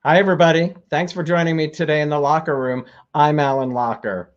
Hi, everybody. Thanks for joining me today in the Locher Room. I'm Alan Locher.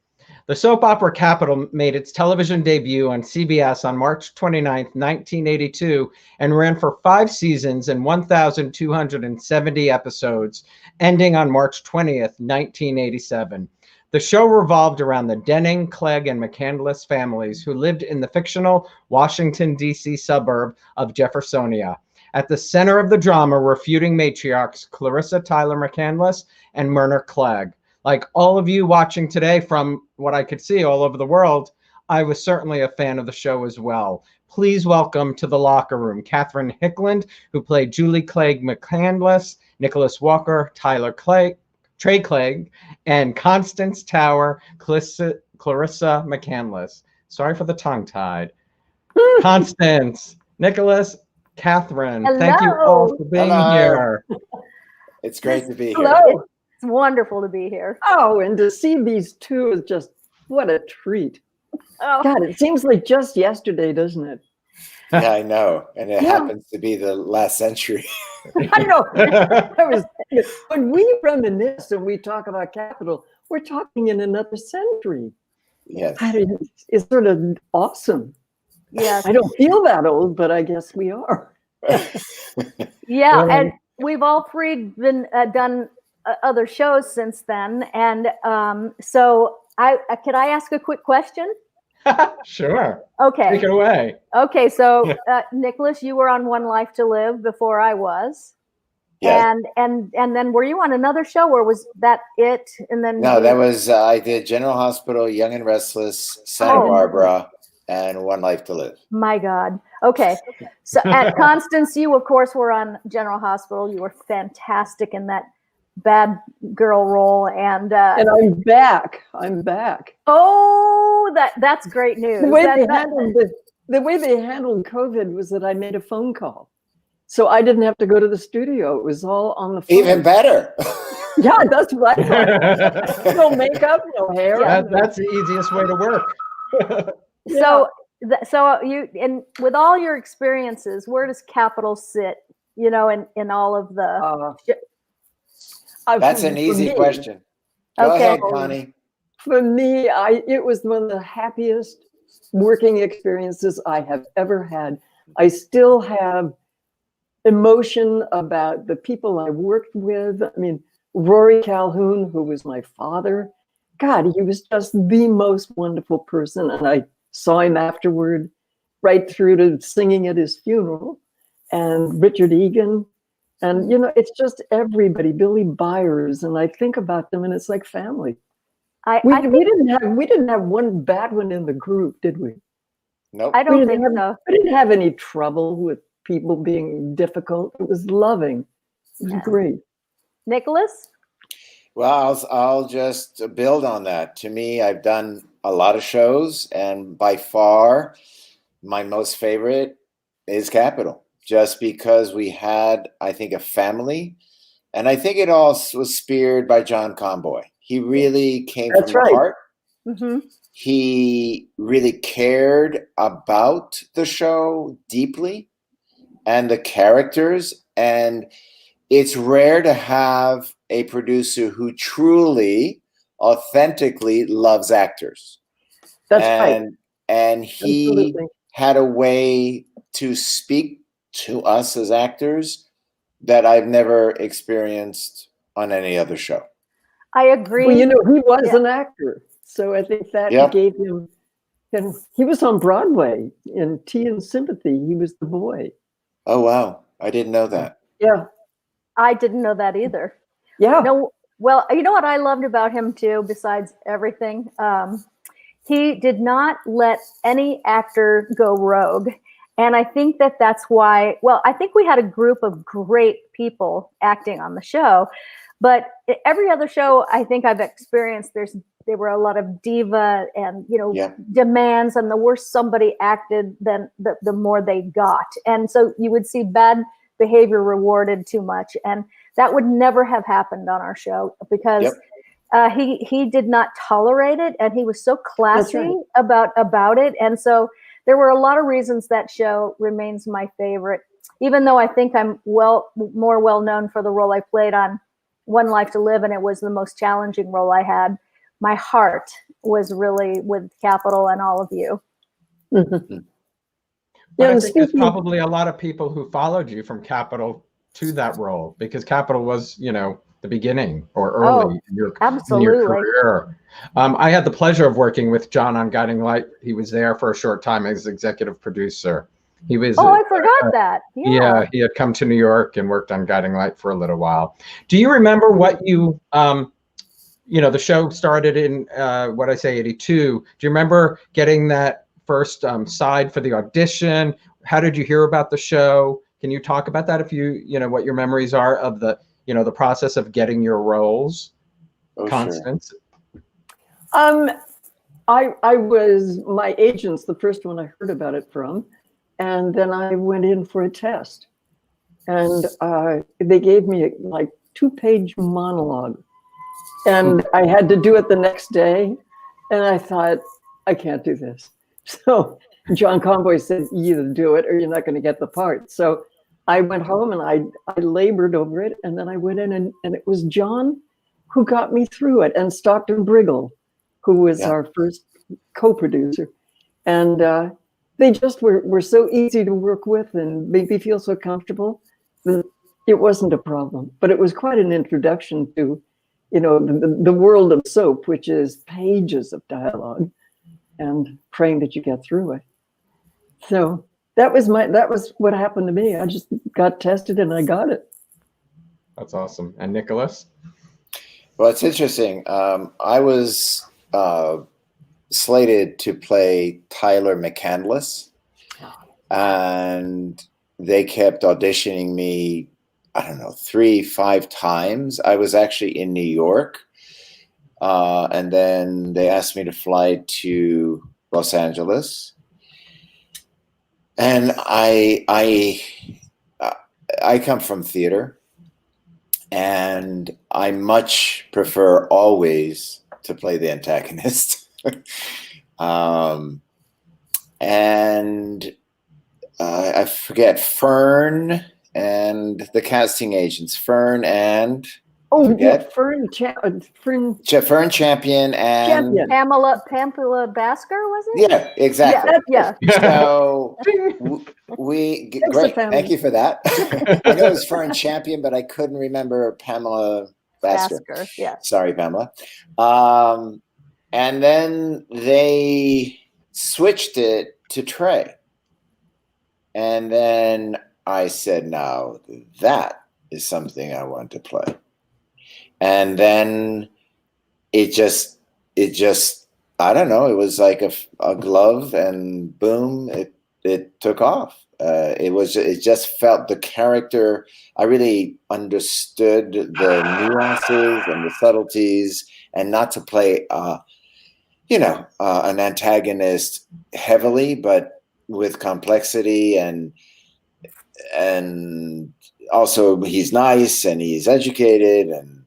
The soap opera Capital made its television debut on CBS on March 29, 1982, and ran for 5 seasons and 1,270 episodes, ending on March 20th, 1987. The show revolved around the Denning, Clegg, and McCandless families who lived in the fictional Washington, D.C. suburb of Jeffersonia. At the center of the drama were feuding matriarchs Clarissa McCandless and Myrna Clegg. Like all of you watching today from what I could see all over the world, I was certainly a fan of the show as well. Please welcome to the Locher Room Catherine Hickland, who played Julie Clegg McCandless, Nicholas Walker, Trey Clegg, and Constance Towers, Clarissa McCandless. Sorry for the tongue-tied. Constance, Nicholas, Catherine, Hello. Thank you all for being here. It's great to be here. Hello. It's wonderful to be here. Oh, and to see these two is just, what a treat. Oh. God, it seems like just yesterday, doesn't it? Yeah, I know. And it happens to be the last century. I know. When we reminisce and we talk about Capital, we're talking in another century. Yes. It's sort of awesome. Yes. I don't feel that old, but I guess we are. Yeah, and we've all three been done other shows since then, and so could I ask a quick question? Sure. Okay. Take it away. Okay, so Nicholas, you were on One Life to Live before I was. Yeah. And then were you on another show, or was that it? And then No, that was I did General Hospital, Young and Restless, Santa Barbara, and One Life to Live. My God. Okay. So at Constance, you of course were on General Hospital. You were fantastic in that bad girl role, and I'm back. I'm back. Oh, that's great news. The way they handled COVID was that I made a phone call, so I didn't have to go to the studio. It was all on the phone. Even better. Yeah, that's what I thought. No makeup, no hair. That's the easiest way to work. So you, and with all your experiences, where does Capital sit? In all of the. That's an easy question. Go ahead, Connie. For me, it was one of the happiest working experiences I have ever had. I still have emotion about the people I worked with. I mean, Rory Calhoun, who was my father. God, he was just the most wonderful person. And I saw him afterward, right through to singing at his funeral. And Richard Egan. And, it's just everybody, Billy Byers. And I think about them and it's like family. We didn't have one bad one in the group, did we? Nope. I don't think so. We didn't have any trouble with people being difficult. It was loving. It was great. Nicholas? Well, I'll just build on that. To me, I've done a lot of shows, and by far, my most favorite is Capital. Just because we had, I think, a family, and I think it all was speared by John Conboy. He really came from the heart. Mm-hmm. He really cared about the show deeply and the characters. And it's rare to have a producer who truly, authentically loves actors. That's right. And he Absolutely. had a way to speak to us as actors that I've never experienced on any other show. I agree. Well, he was an actor, so I think that gave him. And he was on Broadway in Tea and Sympathy. He was the boy. Oh wow, I didn't know that. Yeah, I didn't know that either. Yeah. No. Well, you know what I loved about him too, besides everything. He did not let any actor go rogue. And I think that's why, I think we had a group of great people acting on the show, but every other show I think I've experienced, there were a lot of diva and, demands, and the worse somebody acted, then the more they got. And so you would see bad behavior rewarded too much. And that would never have happened on our show because he did not tolerate it. And he was so classy about it. And so there were a lot of reasons that show remains my favorite, even though I think I'm more well known for the role I played on One Life to Live, and it was the most challenging role I had. My heart was really with Capital and all of you. But I think there's probably a lot of people who followed you from Capital to that role, because Capital was, the beginning or early in your career. I had the pleasure of working with John on Guiding Light. He was there for a short time as executive producer. He was. Oh, I forgot that. Yeah, he had come to New York and worked on Guiding Light for a little while. Do you remember what you, the show started in, 82. Do you remember getting that first side for the audition? How did you hear about the show? Can you talk about that, if what your memories are of the process of getting your roles? Constance? Sure. I was, my agent's the first one I heard about it from. And then I went in for a test. And they gave me a 2-page monologue. And I had to do it the next day. And I thought, I can't do this. So John Conboy said, you either do it or you're not going to get the part. So I went home and I labored over it. And then I went in and it was John who got me through it, and Stockton Briggle, who was our first co-producer. And they just were so easy to work with and made me feel so comfortable that it wasn't a problem. But it was quite an introduction to, the world of soap, which is pages of dialogue, and praying that you get through it. So that was what happened to me. I just got tested and I got it. That's awesome. And Nicholas? Well, it's interesting. I was slated to play Tyler McCandless, and they kept auditioning me, 3-5 times. I was actually in New York, and then they asked me to fly to Los Angeles, and I come from theater, and I much prefer always to play the antagonist. And I forget, Fern and the casting agents, Fern and Fern Champion and Pamela Basker, was it? Yeah, exactly. Yeah. So great. Thank you for that. I know it was Fern Champion, but I couldn't remember Pamela Basker. Yeah. Sorry, Pamela. And then they switched it to Trey. And then I said, now that is something I want to play. And then it just, I don't know, it was like a glove, and boom, it took off. It just felt the character. I really understood the nuances and the subtleties, and not to play, an antagonist heavily, but with complexity, and also he's nice and he's educated, and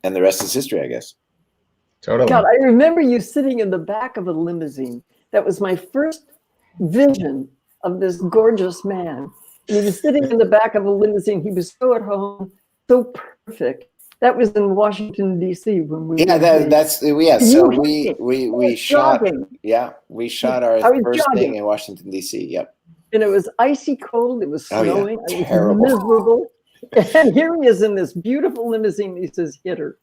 and the rest is history, I guess. Totally. God, I remember you sitting in the back of a limousine. That was my first vision of this gorgeous man. And he was sitting in the back of a limousine. He was so at home, so perfect. That was in Washington, D.C. when we So we shot. Yeah, we shot our first thing in Washington, D.C. Yep. And it was icy cold. It was snowing. Yeah. It Terrible. was miserable. And here he is in this beautiful limousine. He says, "Hit her."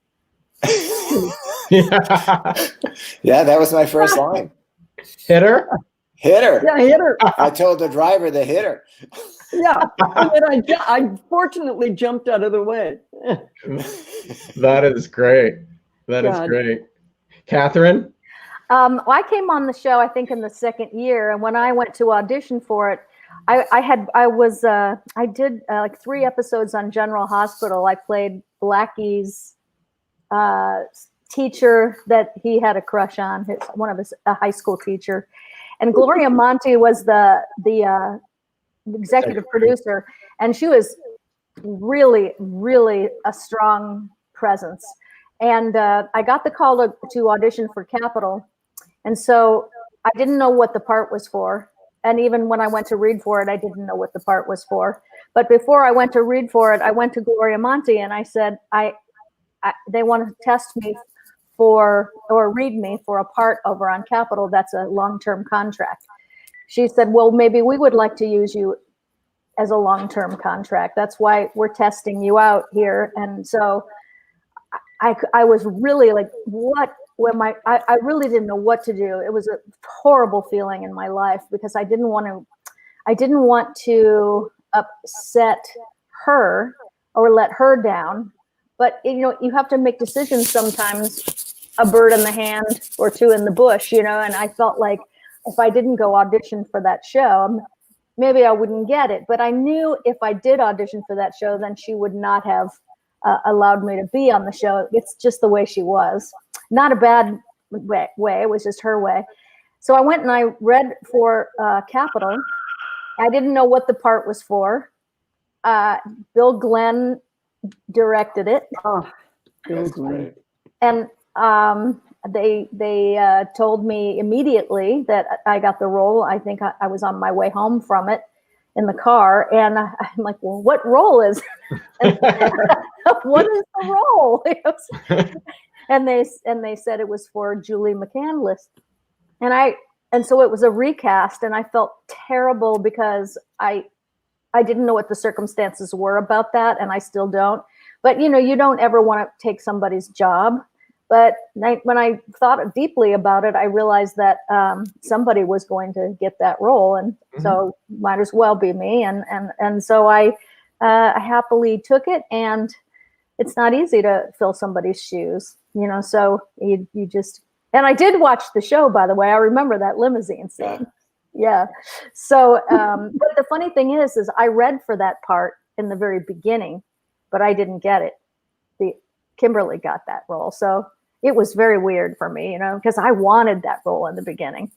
Yeah, that was my first line. Hit her? Hit her. Yeah, hit her. I told the driver to hit her. Yeah, and then I fortunately jumped out of the way. That is great. That is great. Catherine? I came on the show, I think, in the second year, and when I went to audition for it, I did 3 episodes on General Hospital. I played Blackie's teacher that he had a crush on, a high school teacher, and Gloria Monty was the executive producer, and she was really, really a strong presence. And I got the call to audition for Capital, and so I didn't know what the part was for. And even when I went to read for it, I didn't know what the part was for. But before I went to read for it, I went to Gloria Monty and I said, they want to test me or read me for a part over on Capitol that's a long-term contract. She said, well, maybe we would like to use you as a long-term contract. That's why we're testing you out here. And so I was really like, I really didn't know what to do. It was a horrible feeling in my life because I didn't want to upset her or let her down. But you have to make decisions sometimes, a bird in the hand or two in the bush, and I felt like if I didn't go audition for that show, maybe I wouldn't get it. But I knew if I did audition for that show, then she would not have allowed me to be on the show. It's just the way she was. Not a bad way. It was just her way. So I went and I read for Capitol. I didn't know what the part was for. Bill Glenn directed it. Oh, Bill Glenn. And they told me immediately that I got the role. I think I was on my way home from it in the car, and I'm like, well, what role is what is the role? and they said it was for Julie McCandless, and so it was a recast, and I felt terrible because I didn't know what the circumstances were about that, and I still don't. But you don't ever want to take somebody's job. But when I thought deeply about it, I realized that somebody was going to get that role, and so might as well be me. And so I happily took it, and it's not easy to fill somebody's shoes, So you just, and I did watch the show, by the way. I remember that limousine scene. Yeah. So, but the funny thing is I read for that part in the very beginning, but I didn't get it. Kimberly got that role. So it was very weird for me, because I wanted that role in the beginning.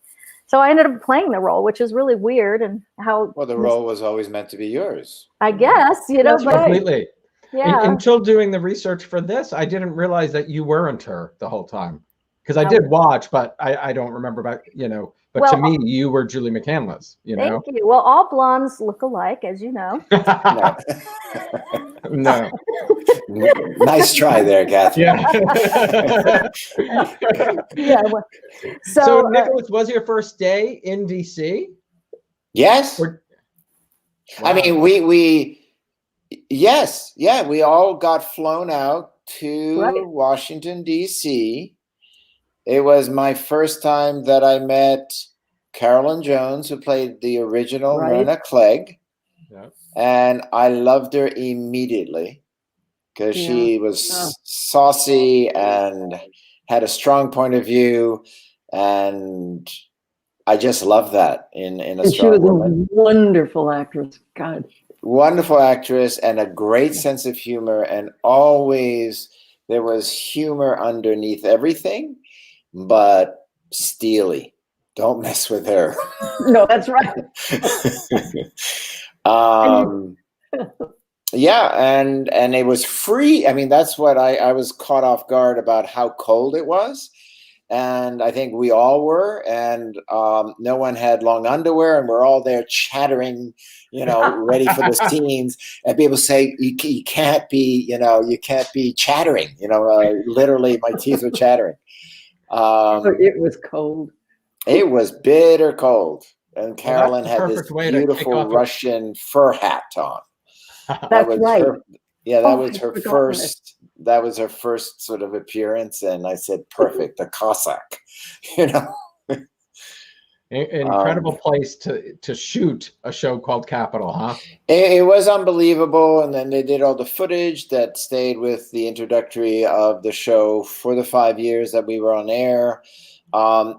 So I ended up playing the role, which is really weird. And the role was always meant to be yours. I guess, That's but completely. Yeah. Until doing the research for this, I didn't realize that you weren't her the whole time. Because I did watch, but I don't remember about, but to me, you were Julie McCandless, Thank you. Well, all blondes look alike, as you know. No. Nice try there, Catherine. Yeah. Yeah. So Nicholas, was your first day in DC? Yes. Wow. I mean, yes. Yeah, we all got flown out to Washington, DC. It was my first time that I met Carolyn Jones, who played the original Myrna Clegg. Yeah. And I loved her immediately because she was saucy and had a strong point of view. And I just love that in a strong woman. She was a wonderful actress. God. Wonderful actress and a great sense of humor. And always there was humor underneath everything. But steely, don't mess with her. No, that's right. Yeah, and it was free. I mean, that's what I was caught off guard about how cold it was, and I think we all were. And no one had long underwear, and we're all there chattering, ready for the scenes. And people say you can't be, you can't be chattering. Literally, my teeth were chattering. It was cold. It was bitter cold, and Carolyn had this beautiful Russian fur hat on. That's right. That was her first. That was her first sort of appearance, and I said, "Perfect, a Cossack," Incredible place to shoot a show called Capitol, huh? It was unbelievable, and then they did all the footage that stayed with the introductory of the show for the 5 years that we were on air.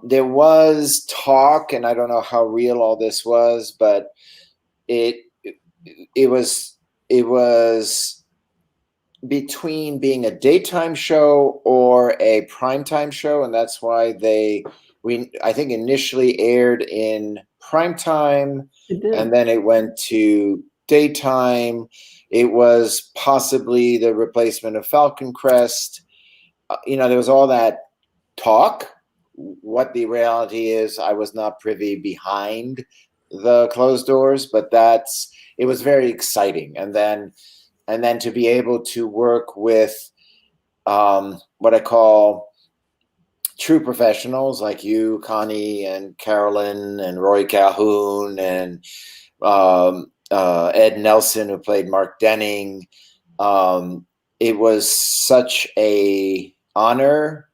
There was talk, and I don't know how real all this was, but it was between being a daytime show or a primetime show, and that's why I think initially aired in primetime, and then it went to daytime. It was possibly the replacement of Falcon Crest. There was all that talk. What the reality is, I was not privy behind the closed doors, but it was very exciting. And then to be able to work with what I call true professionals like you, Connie, and Carolyn, and Roy Calhoun, and Ed Nelson, who played Mark Denning. It was such a honor,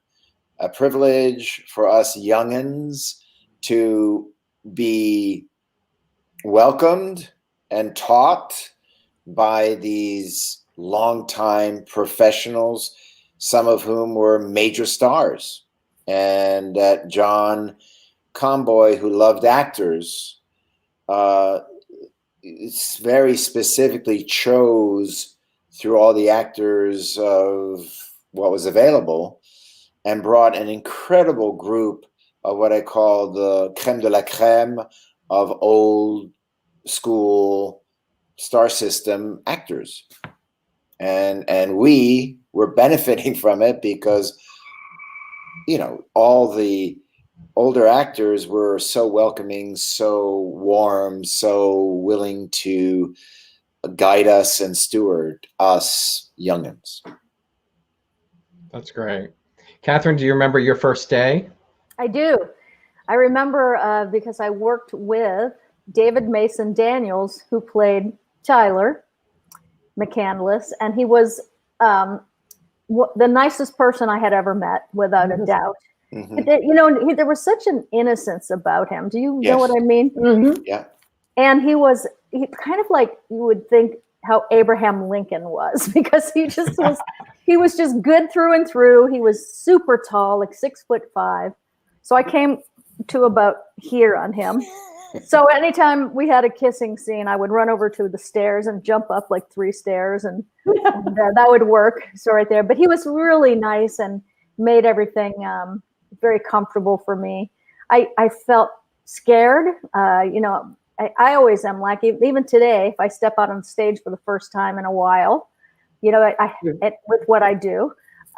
a privilege for us youngins to be welcomed and taught by these longtime professionals, some of whom were major stars. And that John Comboy, who loved actors, very specifically chose through all the actors of what was available and brought an incredible group of what I call the crème de la crème of old school star system actors. And we were benefiting from it because, you know, all the older actors were so welcoming, so warm, so willing to guide us and steward us youngins. That's great. Catherine, do you remember your first day? I do. I remember because I worked with David Mason Daniels, who played Tyler McCandless, and he was the nicest person I had ever met, without a doubt. Mm-hmm. But, you know, there was such an innocence about him. Do you know what I mean? Mm-hmm. Yeah. And he kind of like you would think how Abraham Lincoln was, because he was just good through and through. He was super tall, like 6'5". So I came to about here on him. So anytime we had a kissing scene, I would run over to the stairs and jump up like 3 stairs, and that would work. So right there. But he was really nice and made everything very comfortable for me. I felt scared. You know, I always am, like, even today, if I step out on stage for the first time in a while, you know, with what I do,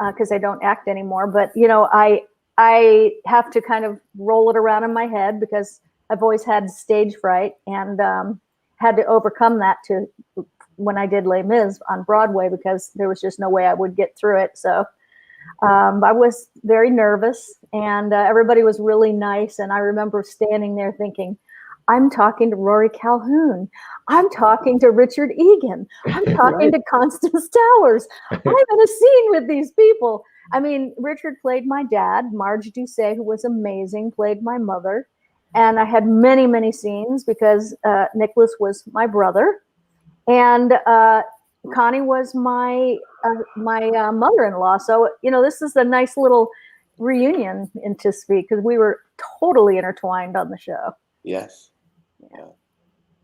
because I don't act anymore. But, you know, I have to kind of roll it around in my head because I've always had stage fright, and had to overcome that when I did Les Mis on Broadway, because there was just no way I would get through it. So I was very nervous, and everybody was really nice. And I remember standing there thinking, I'm talking to Rory Calhoun. I'm talking to Richard Egan. I'm talking to Constance Towers. I'm in a scene with these people. I mean, Richard played my dad. Marge Doucet, who was amazing, played my mother. And I had many, many scenes because Nicholas was my brother. And Connie was my mother-in-law. So, you know, this is a nice little reunion, to speak, because we were totally intertwined on the show. Yes. Yeah.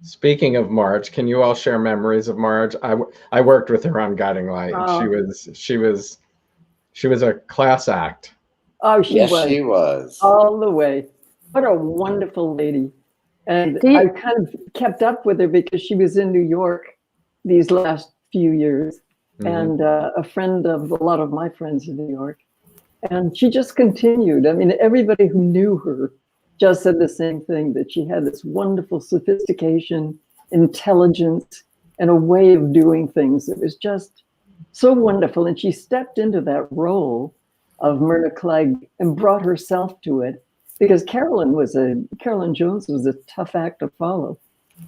Speaking of Marge, can you all share memories of Marge? I worked with her on Guiding Light. And she was a class act. Oh, she was all the way. What a wonderful lady. And I kind of kept up with her because she was in New York these last few years, and a friend of a lot of my friends in New York. And she just continued. I mean, everybody who knew her just said the same thing, that she had this wonderful sophistication, intelligence, and a way of doing things that was just so wonderful. And she stepped into that role of Myrna Clegg and brought herself to it, because Carolyn Jones was a tough act to follow.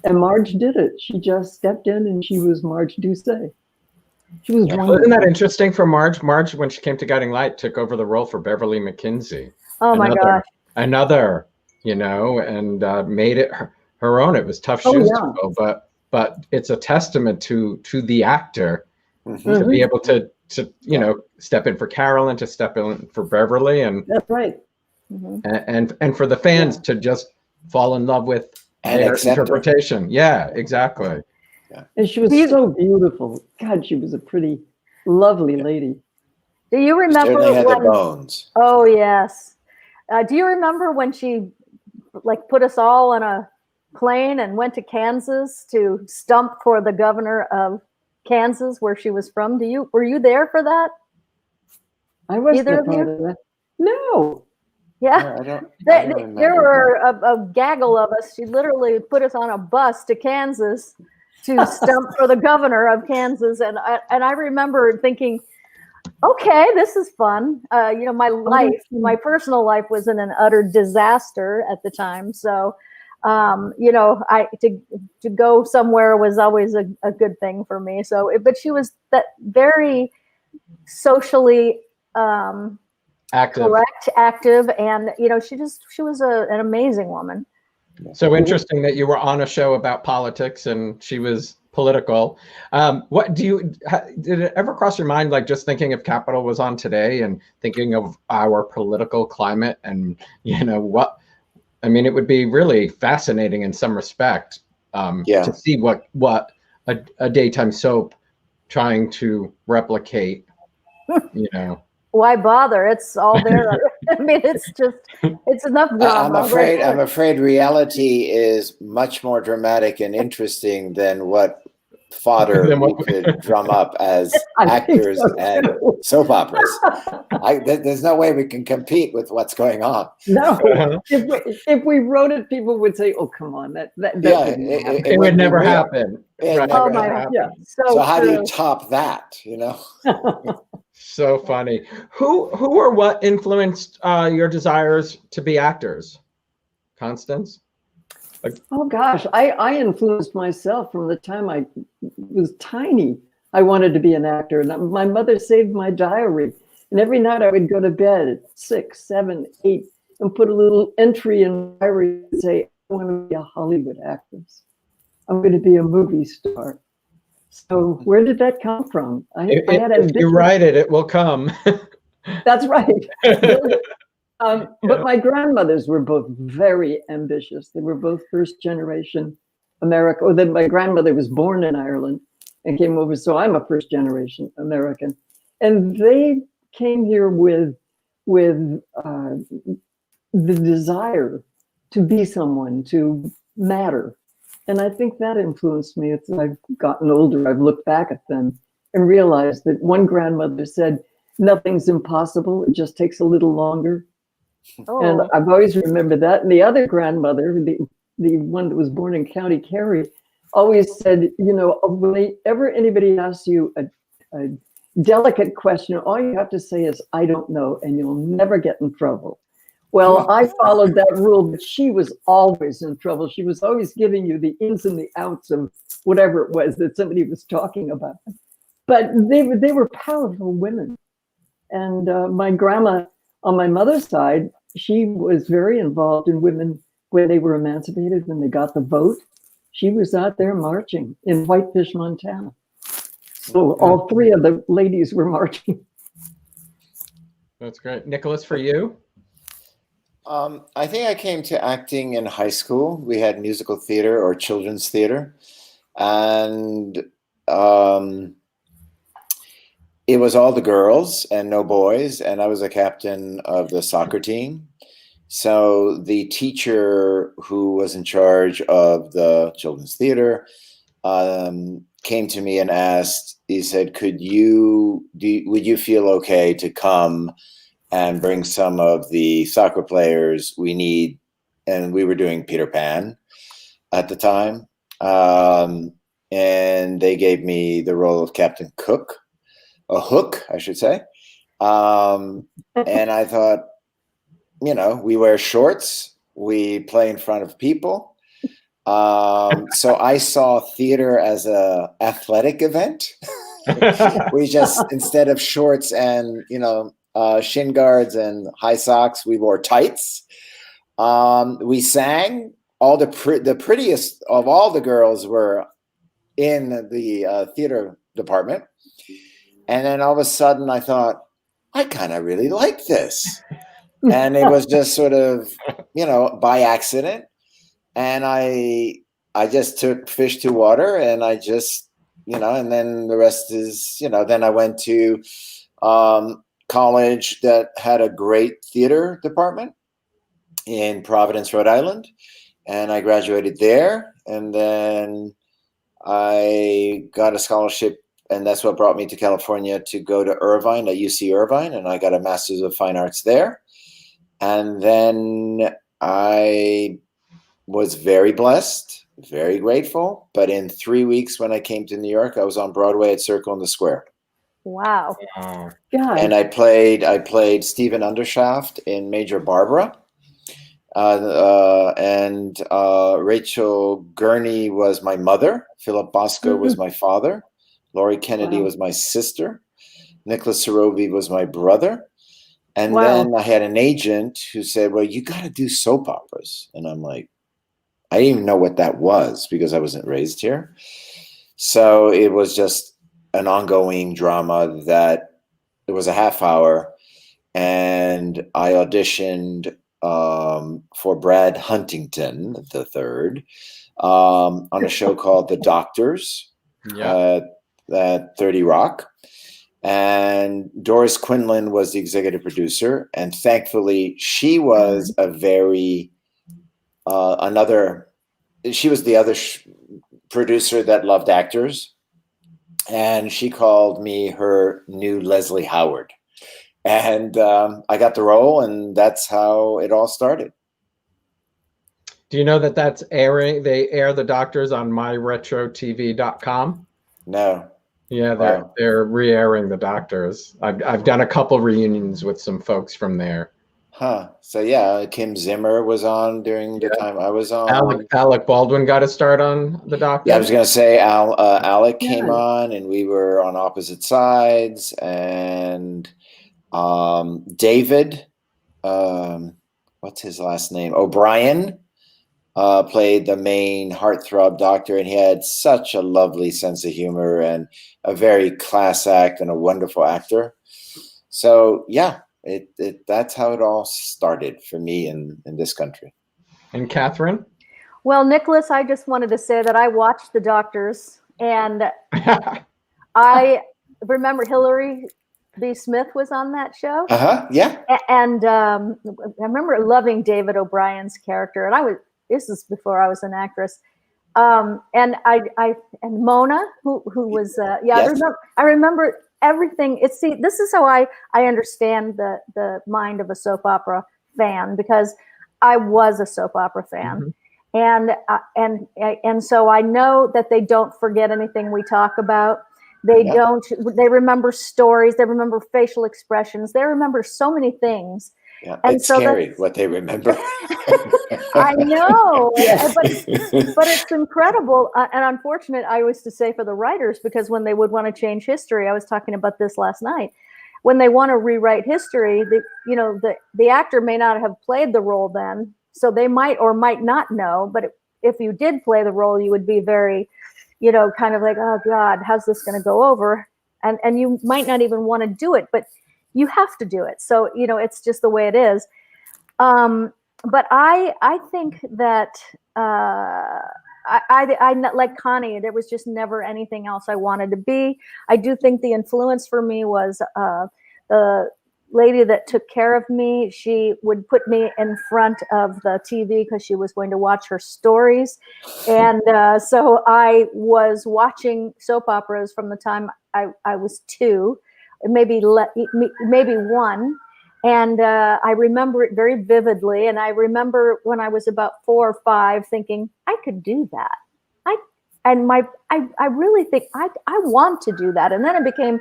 And Marge did it. She just stepped in, and she was Marge Doucet. She was wonderful. Isn't that interesting for Marge? Marge, when she came to Guiding Light, took over the role for Beverly McKinsey. Oh my gosh. Another, you know, and made it her own. It was tough shoes to fill, but it's a testament to the actor to be able to you know, step in for Carolyn, to step in for Beverly, and that's right. And for the fans to just fall in love with their interpretation. Her. Yeah, exactly. Yeah. And she was so beautiful. God, she was a pretty, lovely lady. Do you remember? Certainly had the bones. Oh yes. Do you remember when she put us all on a plane and went to Kansas to stump for the governor of Kansas, where she was from? Were you there for that? I wasn't Either a of part you? of that. No. Yeah. I don't There remember. were a gaggle of us. She literally put us on a bus to Kansas to stump for the governor of Kansas. And I remember thinking, okay, this is fun. My personal life was in an utter disaster at the time. So, to go somewhere was always a good thing for me. So, but she was that very socially correct, active, and she was an amazing woman. So interesting that you were on a show about politics and she was political. Did it ever cross your mind, like just thinking if Capitol was on today and thinking of our political climate and it would be really fascinating in some respect to see what a daytime soap trying to replicate, Why bother? It's all there. I mean, it's enough drama. I'm afraid reality is much more dramatic and interesting than what fodder we could drum up as actors and soap operas. There's no way we can compete with what's going on. No, if we wrote it, people would say, "Oh, come on, that it would never happen." Oh my God! Yeah. So how do you top that? So funny. Who or what influenced your desires to be actors, Constance? Oh gosh, I influenced myself from the time I was tiny. I wanted to be an actor, and my mother saved my diary. And every night I would go to bed at 6, 7, 8, and put a little entry in my diary and say, "I want to be a Hollywood actress. I'm going to be a movie star." So where did that come from? If you write it, it will come. That's right. But my grandmothers were both very ambitious. They were both first generation American. Then my grandmother was born in Ireland and came over, so I'm a first generation American. And they came here with the desire to be someone, to matter. And I think that influenced me. As I've gotten older, I've looked back at them and realized that one grandmother said, "Nothing's impossible, it just takes a little longer." Oh. And I've always remembered that. And the other grandmother, the one that was born in County Kerry, always said, whenever anybody asks you a delicate question, all you have to say is, "I don't know," and you'll never get in trouble. Well, I followed that rule, but she was always in trouble. She was always giving you the ins and the outs of whatever it was that somebody was talking about. But they were powerful women. And my grandma, on my mother's side, she was very involved in women when they were emancipated, when they got the vote. She was out there marching in Whitefish, Montana. So all three of the ladies were marching. That's great. Nicholas, for you? I think I came to acting in high school. We had musical theater or children's theater. And it was all the girls and no boys. And I was a captain of the soccer team. So the teacher who was in charge of the children's theater came to me and asked, he said, would you feel okay to come and bring some of the soccer players we need? And we were doing Peter Pan at the time. And they gave me the role of Captain Hook, I should say. And I thought, we wear shorts, we play in front of people. So I saw theater as a athletic event. We just, instead of shorts and, shin guards and high socks, we wore tights. We sang. All the prettiest of all the girls were in the theater department. And then all of a sudden I thought, I kind of really like this. And it was just sort of, by accident. And I just took fish to water, and I just, and then the rest is, then I went to college that had a great theater department in Providence, Rhode Island. And I graduated there. And then I got a scholarship, and that's what brought me to California to go to Irvine, at UC Irvine. And I got a Master's of Fine Arts there. And then I was very blessed, very grateful. But in 3 weeks, when I came to New York, I was on Broadway at Circle in the Square. Wow. Wow. God. And I played Stephen Undershaft in Major Barbara. And Rachel Gurney was my mother. Philip Bosco was my father. Laurie Kennedy was my sister. Nicholas Sorobi was my brother. And then I had an agent who said, well, you got to do soap operas. And I'm like, I didn't even know what that was because I wasn't raised here. So it was just an ongoing drama that it was a half hour. And I auditioned for Brad Huntington III on a show called The Doctors at 30 Rock. And Doris Quinlan was the executive producer. And thankfully, she was a very, she was the other producer that loved actors. And she called me her new Leslie Howard. And I got the role, and that's how it all started. Do you know that that's airing? They air The Doctors on myretrotv.com. No. Yeah, they're re-airing The Doctors. I've done a couple reunions with some folks from there. Huh. So yeah, Kim Zimmer was on during the time I was on. Alec Baldwin got a start on The Doctors. Yeah, I was gonna say Alec came on, and we were on opposite sides, and David, what's his last name? O'Brien. Played the main heartthrob doctor, and he had such a lovely sense of humor and a very class act and a wonderful actor. So yeah, that's how it all started for me in this country. And Catherine? Well, Nicholas, I just wanted to say that I watched The Doctors, and I remember Hillary B. Smith was on that show. Yeah. And I remember loving David O'Brien's character, and this is before I was an actress. And Mona, who was, Yes. I remember everything. This is how I understand the mind of a soap opera fan, because I was a soap opera fan. Mm-hmm. And so I know that they don't forget anything we talk about. They remember stories, they remember facial expressions, they remember so many things. Yeah, and it's so scary what they remember. I know, but it's incredible and unfortunate, I was to say, for the writers, because when they would want to change history, I was talking about this last night, when they want to rewrite history, the actor may not have played the role then, so they might or might not know, but if you did play the role, you would be very, kind of like, oh God, how's this going to go over? And you might not even want to do it, but you have to do it. So, it's just the way it is. But I think that I like Connie, there was just never anything else I wanted to be. I do think the influence for me was the lady that took care of me. She would put me in front of the TV because she was going to watch her stories. And so I was watching soap operas from the time I was 2, maybe 1. And I remember it very vividly. And I remember when I was about 4 or 5 thinking, I could do that. I really think I want to do that. And then it became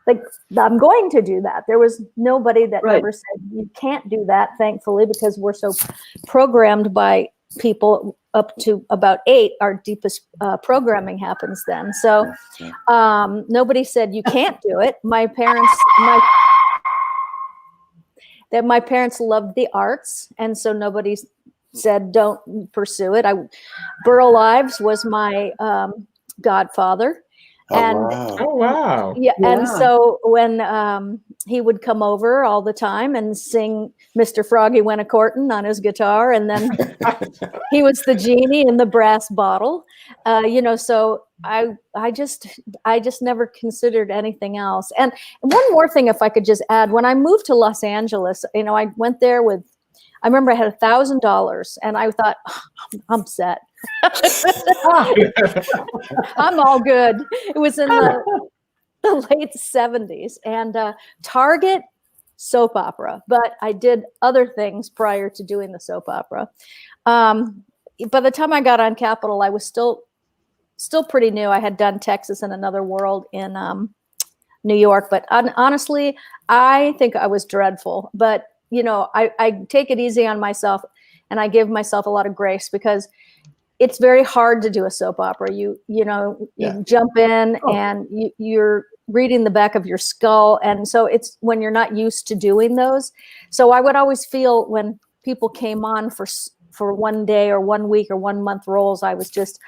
like, I'm going to do that. There was nobody that ever said you can't do that, thankfully, because we're so programmed by people up to about 8. Our deepest programming happens then. So nobody said you can't do it. My parents loved the arts, and so nobody said don't pursue it. Burl Ives was my godfather. Oh, wow. Yeah. And so when he would come over all the time and sing Mr. Froggy Went A-Courtin' on his guitar, and then he was the genie in the brass bottle, so I just never considered anything else. And one more thing, if I could just add, when I moved to Los Angeles, I went there I remember I had $1,000, and I thought, I'm set. I'm all good. It was in the late 70s, and Target soap opera, but I did other things prior to doing the soap opera. By the time I got on Capitol, I was still pretty new. I had done Texas and Another World in New York, but honestly, I think I was dreadful. But I take it easy on myself, and I give myself a lot of grace, because it's very hard to do a soap opera. You jump in and you're reading the back of your skull. And so it's when you're not used to doing those. So I would always feel when people came on for 1 day or 1 week or 1 month roles, I was just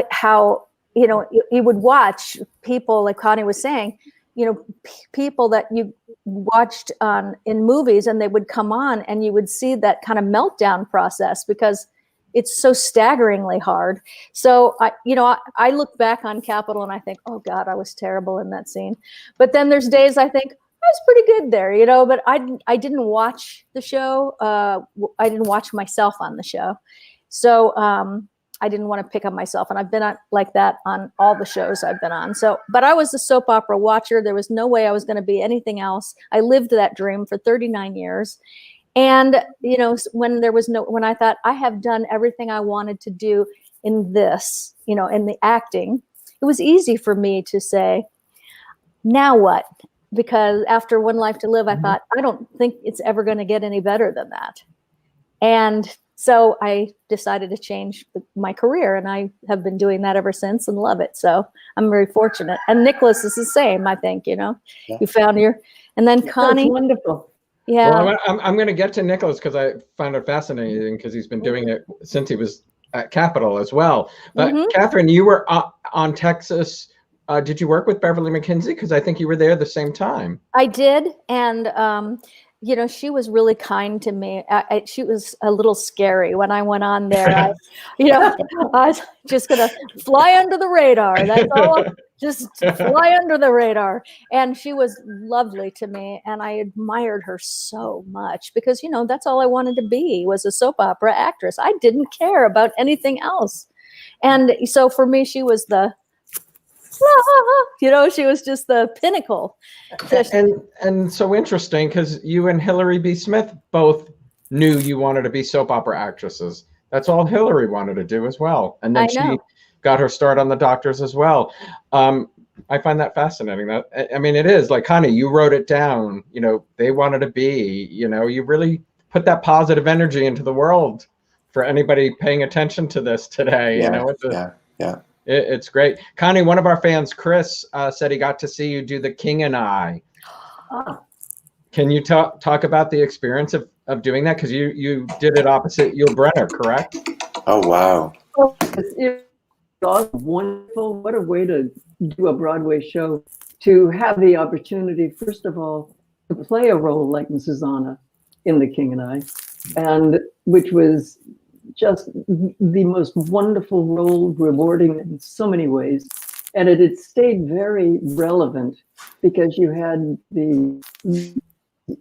how, you would watch people, like Connie was saying, people that you watched in movies, and they would come on and you would see that kind of meltdown process, because it's so staggeringly hard. So I look back on Capitol and I think, oh God, I was terrible in that scene. But then there's days I think I was pretty good there, but I didn't watch the show. I didn't watch myself on the show. So I didn't want to pick on myself. And I've been like that on all the shows I've been on. So, but I was a soap opera watcher. There was no way I was going to be anything else. I lived that dream for 39 years. And, when I thought I have done everything I wanted to do in this, in the acting, it was easy for me to say, now what? Because after One Life to Live, I thought, I don't think it's ever going to get any better than that. And so I decided to change my career, and I have been doing that ever since and love it. So I'm very fortunate. And Nicholas is the same, I think, You found and then Connie. That's wonderful. Yeah. Well, I'm going to get to Nicholas, because I find it fascinating, because he's been doing it since he was at Capitol as well. But Catherine, you were on Texas. Did you work with Beverly McKinsey? Because I think you were there the same time. I did. And, she was really kind to me. She was a little scary when I went on there. I was just going to fly under the radar. That's all. Just fly under the radar. And she was lovely to me. And I admired her so much, because, that's all I wanted to be, was a soap opera actress. I didn't care about anything else. And so for me, she was she was just the pinnacle. And so interesting, because you and Hillary B. Smith both knew you wanted to be soap opera actresses. That's all Hillary wanted to do as well. And then she got her start on The Doctors as well. I find that fascinating. It is like, Connie, you wrote it down. They wanted to be. You really put that positive energy into the world for anybody paying attention to this today. It's great. Connie, one of our fans, Chris, said he got to see you do The King and I. Can you talk about the experience of doing that? Because you did it opposite Yul Brynner, correct? Oh, wow. It was wonderful. What a way to do a Broadway show, to have the opportunity, first of all, to play a role like Mrs. Anna in The King and I, and which was just the most wonderful role, rewarding in so many ways. And it had stayed very relevant, because you had the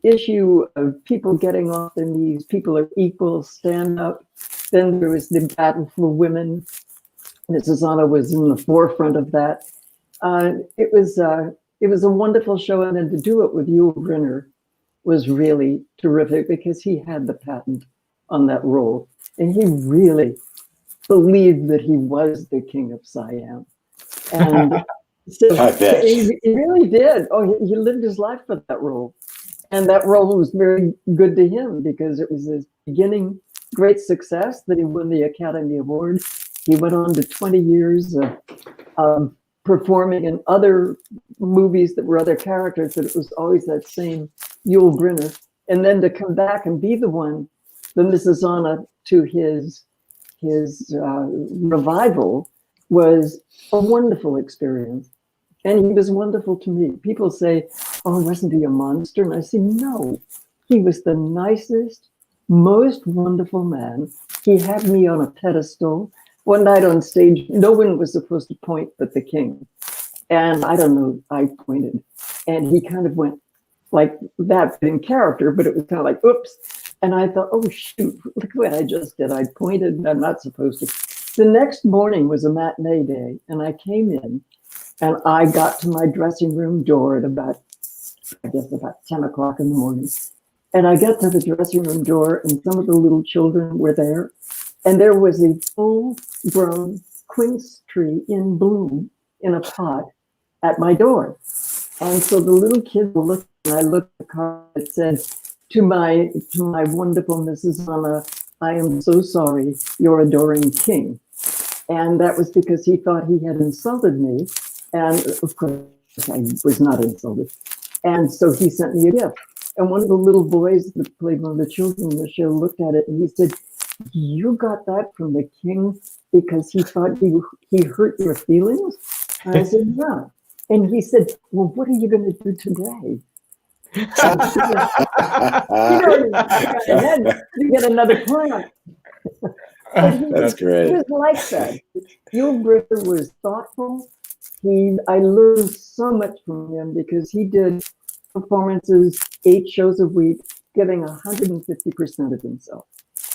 issue of people getting off their knees, people are equal, stand up. Then there was the battle for women. Mrs. Anna was in the forefront of that. It was a wonderful show, and then to do it with Yul Brynner was really terrific, because he had the patent on that role, and he really believed that he was the king of Siam. And so he really did. Oh, he lived his life for that role, and that role was very good to him, because it was his beginning great success that he won the Academy Award. He went on to 20 years of performing in other movies that were other characters, but it was always that same Yul Brynner. And then to come back and be the Mrs. Anna to his revival was a wonderful experience. And he was wonderful to me. People say, oh, wasn't he a monster? And I say, no, he was the nicest, most wonderful man. He had me on a pedestal. One night on stage, no one was supposed to point but the king. And I don't know, I pointed. And he kind of went like that in character, but it was kind of like, oops. And I thought, oh, shoot, look what I just did. I pointed, and I'm not supposed to. The next morning was a matinee day, and I came in, and I got to my dressing room door at about I guess about 10 o'clock in the morning. And I got to the dressing room door, and some of the little children were there. And there was a full-grown quince tree in bloom in a pot at my door. And so the little kids were looking, and I looked at the card that said, to my wonderful Mrs. Anna, I am so sorry, your adoring king. And that was because he thought he had insulted me. And of course, I was not insulted. And so he sent me a gift. And one of the little boys that played one of the children in the show looked at it and he said, you got that from the king because he thought he hurt your feelings? And I said, yeah. And he said, well, what are you going to do today? You get another plant. That's great. He was like that. Your brother was thoughtful. I learned so much from him because he did performances 8 shows a week, giving 150% of himself.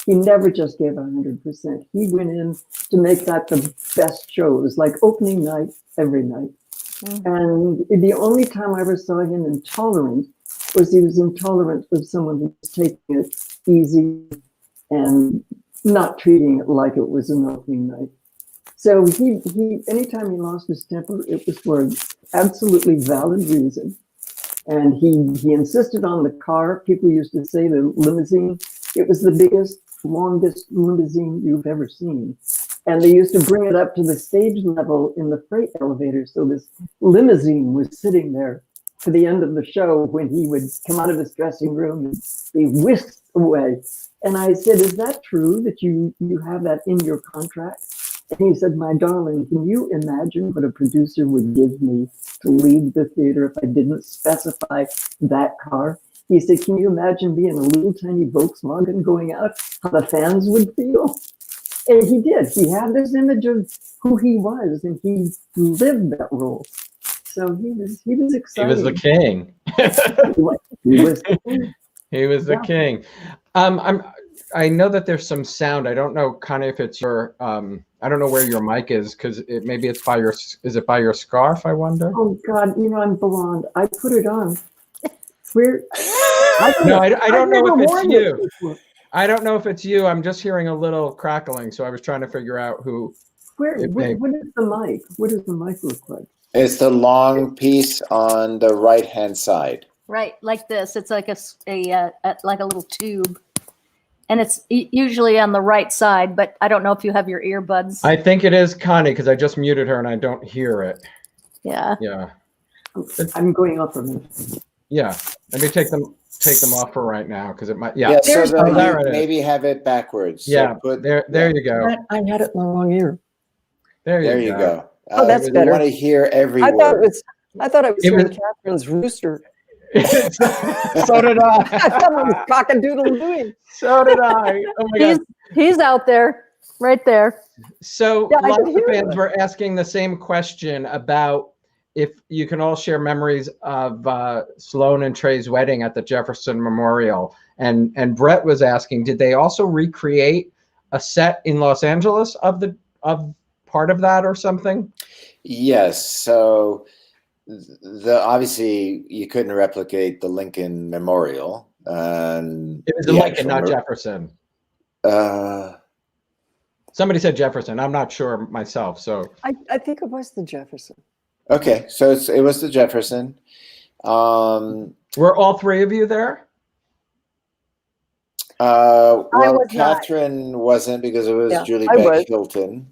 He never just gave 100%. He went in to make that the best show. It was like opening night every night. And the only time I ever saw him intolerant was he was intolerant of someone who was taking it easy and not treating it like it was an opening night. So he anytime he lost his temper, it was for an absolutely valid reason. And he insisted on the car. People used to say the limousine. It was the biggest, longest limousine you've ever seen. And they used to bring it up to the stage level in the freight elevator. So this limousine was sitting there to the end of the show when he would come out of his dressing room and be whisked away. And I said, is that true that you have that in your contract? And he said, my darling, can you imagine what a producer would give me to leave the theater if I didn't specify that car? He said, can you imagine being a little tiny Volkswagen going out, how the fans would feel? And he did. He had this image of who he was, and he lived that role. So he was excited. He was the king. He was the king. He was the king. I know that there's some sound. I don't know kind of if it's your I don't know where your mic is because maybe it's by your, is it by your scarf, I wonder? Oh God, I'm blonde. I put it on. I don't know if it's you. I don't know if it's you. I'm just hearing a little crackling, so I was trying to figure out who. What is the mic? What does the mic look like? It's the long piece on the right-hand side. Right, like this. It's like a little tube. And it's usually on the right side, but I don't know if you have your earbuds. I think it is Connie because I just muted her and I don't hear it. Yeah. Yeah. I'm going off of it. Yeah. Let me take them off for right now because it might. Yeah. Yeah, so there it is. maybe have it backwards. Yeah. So there you go. I had it in the wrong ear. There you go. Oh, that's better. You want to hear every I word. thought I was hearing Catherine's rooster. So did I. I thought it was cock-a-doodle-doo. So did I. Oh my God. He's out there, right there. So Yeah, lots of fans were asking the same question about if you can all share memories of Sloan and Trey's wedding at the Jefferson Memorial. And Brett was asking, did they also recreate a set in Los Angeles of part of that or something? Yes. So obviously you couldn't replicate the Lincoln Memorial. It was Lincoln, not Jefferson. Somebody said Jefferson. I'm not sure myself. So I think it was the Jefferson. Okay, so it was the Jefferson. Were all three of you there? Well, Catherine wasn't because it was Julie Beck Hilton.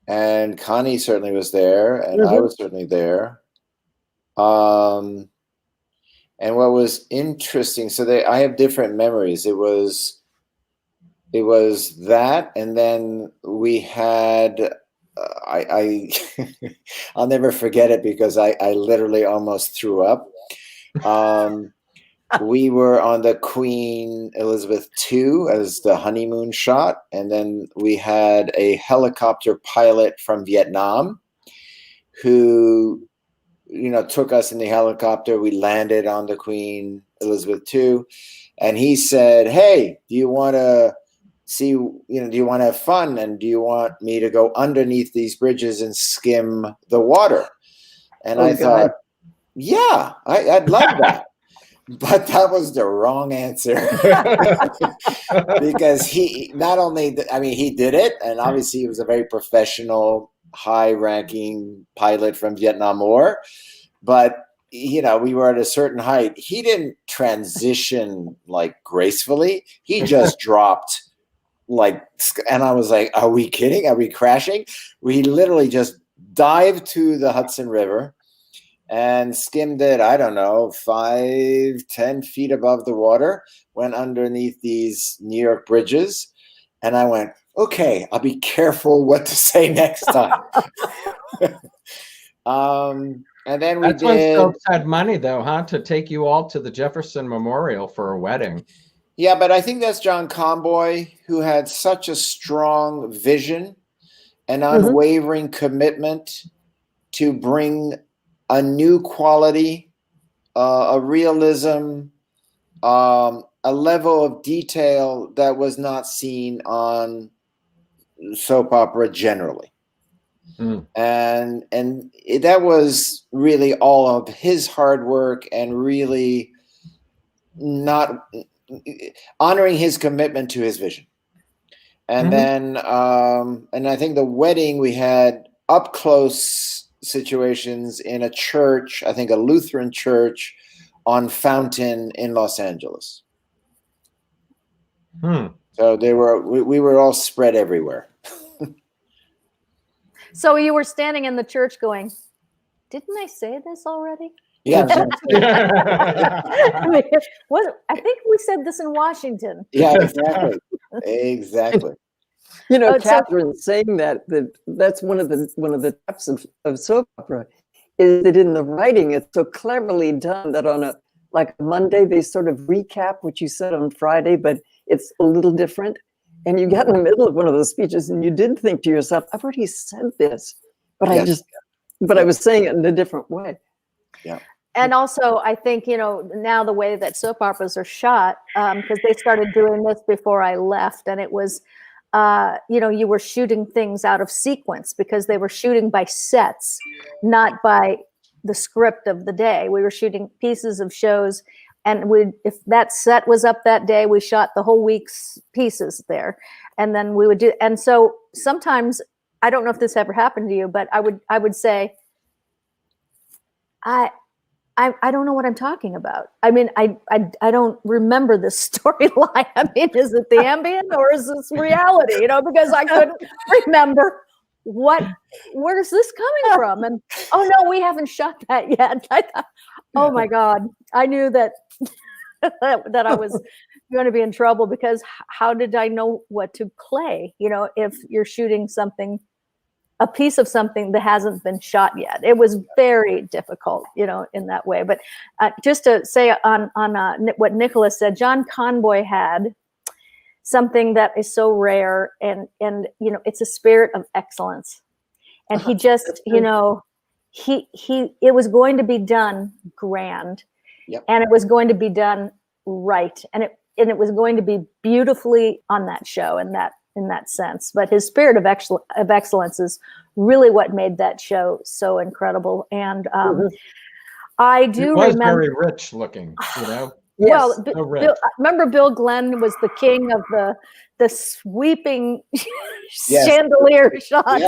And Connie certainly was there, and I was certainly there. And what was interesting, I have different memories. It was that, and then we had I'll never forget it because I literally almost threw up. We were on the Queen Elizabeth II as the honeymoon shot, and then we had a helicopter pilot from Vietnam who, took us in the helicopter. We landed on the Queen Elizabeth II, and he said, "Hey, do you want to see? Do you want to have fun? And do you want me to go underneath these bridges and skim the water?" And I thought, Yeah, I'd love that. But that was the wrong answer. Because he not only, he did it, and obviously he was a very professional, high-ranking pilot from Vietnam War, but we were at a certain height. He didn't transition like gracefully. He just dropped and I was like, are we kidding? Are we crashing? We literally just dived to the Hudson River and skimmed it, I don't know, 5-10 feet above the water, went underneath these New York bridges. And I went, okay, I'll be careful what to say next time. And then That's when Stokes had money, though, huh? To take you all to the Jefferson Memorial for a wedding. Yeah, but I think that's John Conboy, who had such a strong vision and unwavering commitment to bring a new quality, a realism, a level of detail that was not seen on soap opera generally. And that was really all of his hard work and really not honoring his commitment to his vision. And then, and I think the wedding, we had up close situations in a church, I think a Lutheran church on Fountain in Los Angeles. So we were all spread everywhere. So you were standing in the church going, didn't I say this already? Yeah. I think we said this in Washington. Yeah, exactly. Catherine saying that's one of the depths of soap opera, is that in the writing it's so cleverly done that on a Monday they sort of recap what you said on Friday, but it's a little different. And you get in the middle of one of those speeches and you did think to yourself, I've already said this, but I was saying it in a different way. Yeah. And also, I think, now the way that soap operas are shot, because they started doing this before I left, and it was, you were shooting things out of sequence because they were shooting by sets, not by the script of the day. We were shooting pieces of shows, and if that set was up that day, we shot the whole week's pieces there. And then we would do, and so sometimes, I don't know if this ever happened to you, but I would say, I don't know what I'm talking about. I mean, I don't remember this storyline. I mean, is it the ambient or is this reality? Because I couldn't remember where's this coming from? And oh no, we haven't shot that yet. I thought, oh my God, I knew that I was going to be in trouble, because how did I know what to play? If you're shooting a piece of something that hasn't been shot yet. It was very difficult, in that way. But just to say on what Nicholas said, John Conboy had something that is so rare, and it's a spirit of excellence. And he just, it was going to be done grand, and it was going to be done right, and it was going to be beautifully on that show, in that sense. But his spirit of excellence is really what made that show so incredible. And I do remember, very rich looking, Yes. Well, remember Bill Glenn was the king of the sweeping chandelier shots,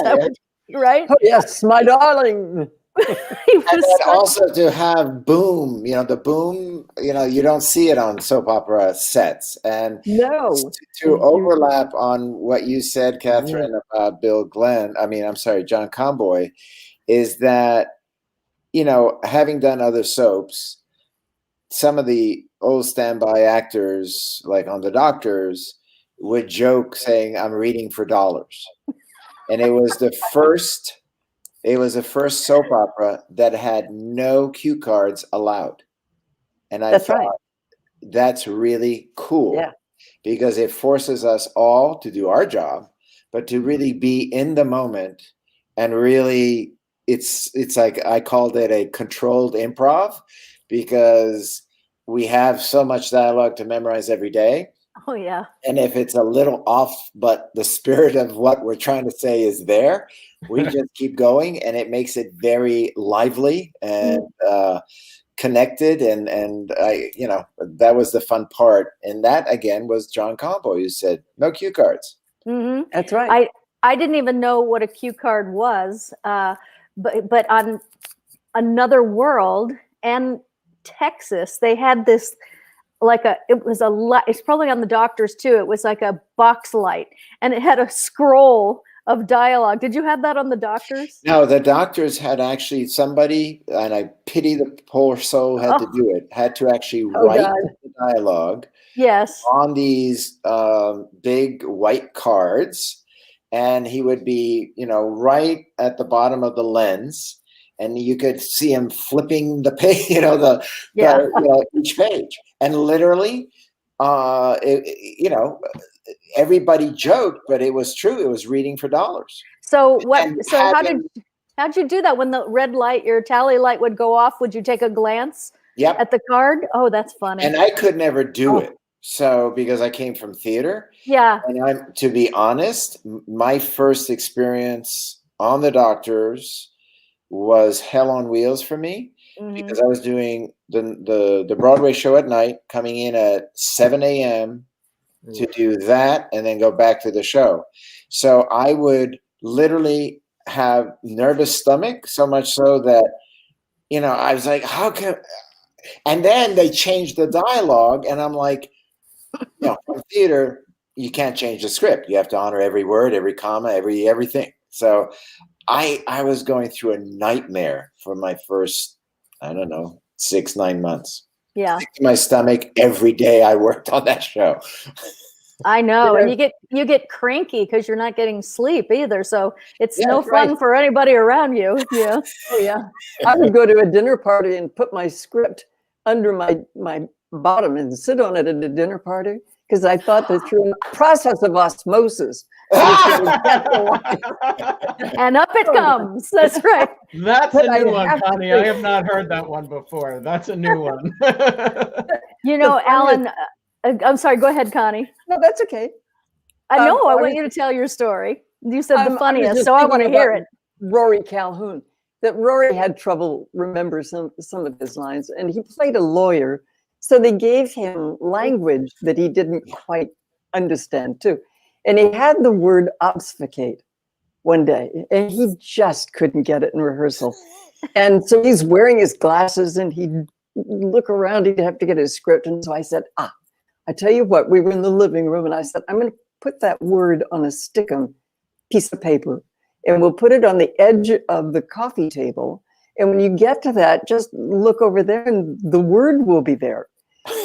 right? Oh yes, my darling. And then also to have boom, the boom, you don't see it on soap opera sets. And to overlap on what you said, Catherine, about John Conboy, is that, having done other soaps, some of the old standby actors, like on The Doctors, would joke saying, I'm reading for dollars. And it was the first soap opera that had no cue cards allowed. And I thought, that's really cool, because it forces us all to do our job, but to really be in the moment. And really, it's like, I called it a controlled improv, because we have so much dialogue to memorize every day. Oh yeah. And if it's a little off, but the spirit of what we're trying to say is there, we just keep going, and it makes it very lively and connected. And I, that was the fun part. And that again was John Combo, who said, no cue cards. Mm-hmm. That's right. I didn't even know what a cue card was, but on Another World and Texas, they had this it's probably on the Doctors too. It was like a box light, and it had a scroll of dialogue. Did you have that on the Doctors? No, the Doctors had actually somebody, and I pity the poor soul had to do it, had to actually write the dialogue. Yes. On these big white cards, and he would be, right at the bottom of the lens, and you could see him flipping the page, each page, and literally, everybody joked, but it was true. It was reading for dollars. So how'd you do that when the red light, your tally light would go off? Would you take a glance at the card? Oh, that's funny. And I could never do it. So, because I came from theater. Yeah. And to be honest, my first experience on the Doctors was hell on wheels for me, because I was doing the Broadway show at night, coming in at 7 a.m. to do that and then go back to the show. So I would literally have nervous stomach, so much so that, I was like, how can, and then they changed the dialogue, and I'm like, from theater, you can't change the script. You have to honor every word, every comma, everything. So I was going through a nightmare for my first, 6-9 months. Yeah. Sick to my stomach every day I worked on that show. I know. And you get cranky because you're not getting sleep either. So it's no fun for anybody around you. Yeah. Oh yeah. I would go to a dinner party and put my script under my bottom and sit on it at a dinner party, because I thought that through a process of osmosis. And up it comes. That's right. That's a new one, Connie. I have not heard that one before. That's a new one. Alan, I'm sorry. Go ahead, Connie. No, that's okay. I want you to tell your story. You said the funniest, so I want to hear it. Rory Calhoun. That Rory had trouble remembering some of his lines, and he played a lawyer. So they gave him language that he didn't quite understand too. And he had the word obfuscate one day, and he just couldn't get it in rehearsal. And so he's wearing his glasses, and he'd look around, he'd have to get his script. And so I said, I tell you what, we were in the living room, and I said, I'm going to put that word on a stickum piece of paper, and we'll put it on the edge of the coffee table. And when you get to that, just look over there, and the word will be there.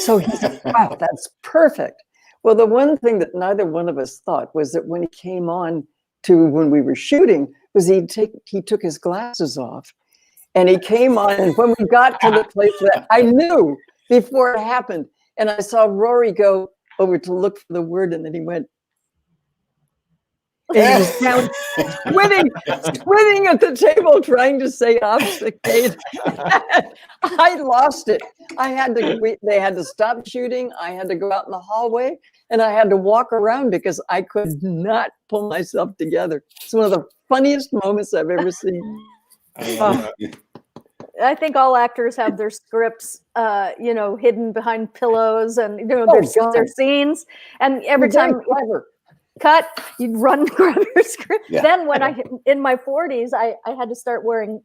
So he said, wow, that's perfect. Well, the one thing that neither one of us thought was that when he came on to when we were shooting, was he took his glasses off, and he came on. And when we got to the place that I knew before it happened, and I saw Rory go over to look for the word, and then he went, and he was down squinting at the table trying to say obfuscate. I lost it. They had to stop shooting. I had to go out in the hallway, and I had to walk around because I could not pull myself together. It's one of the funniest moments I've ever seen. I think all actors have their scripts, hidden behind pillows, and their scenes. And every time cut, you'd run grab your script. Yeah. Then when in my 40s, I had to start wearing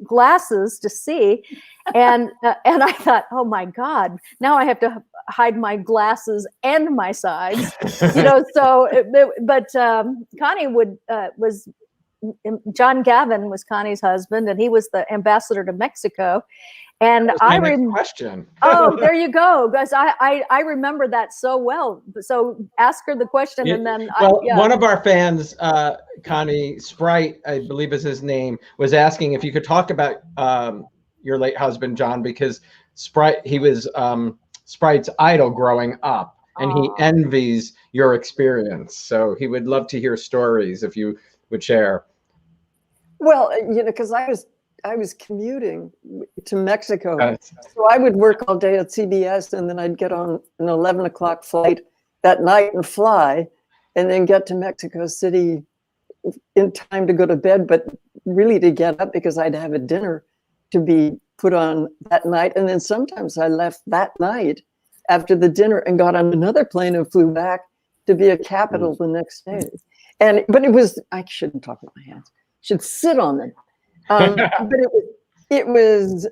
glasses to see, and I thought, oh my God, now I have to hide my glasses and my sides, but Connie was John Gavin was Connie's husband, and he was the ambassador to Mexico. And I remember question. Oh, there you go, guys. I remember that so well. So ask her the question, and then one of our fans, Connie Sprite, I believe is his name, was asking if you could talk about your late husband John, because he was Sprite's idol growing up, and he envies your experience. So he would love to hear stories if you would share. Well, because I was commuting to Mexico. So I would work all day at CBS, and then I'd get on an 11 o'clock flight that night and fly and then get to Mexico City in time to go to bed, but really to get up because I'd have a dinner to be put on that night. And then sometimes I left that night after the dinner and got on another plane and flew back to be at Capitol the next day. But it was, I shouldn't talk with my hands, should sit on them. But it was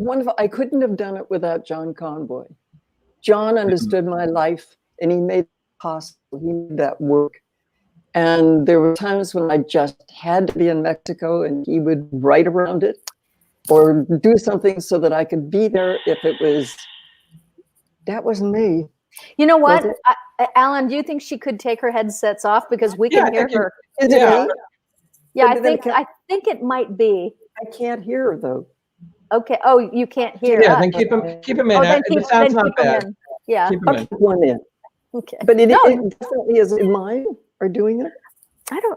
wonderful. I couldn't have done it without John Conboy. John understood my life and he made it possible. He made that work. And there were times when I just had to be in Mexico and he would write around it or do something so that I could be there if it was, that was me. You know what, Alan, do you think she could take her headsets off because we can hear her? Is it me? Yeah, I think it might be. I can't hear her though. Okay. Oh, you can't hear. Yeah, then keep him in. Oh, then The sound's not bad. Yeah. Keep him in. One in. Okay. But it definitely is mine are doing it.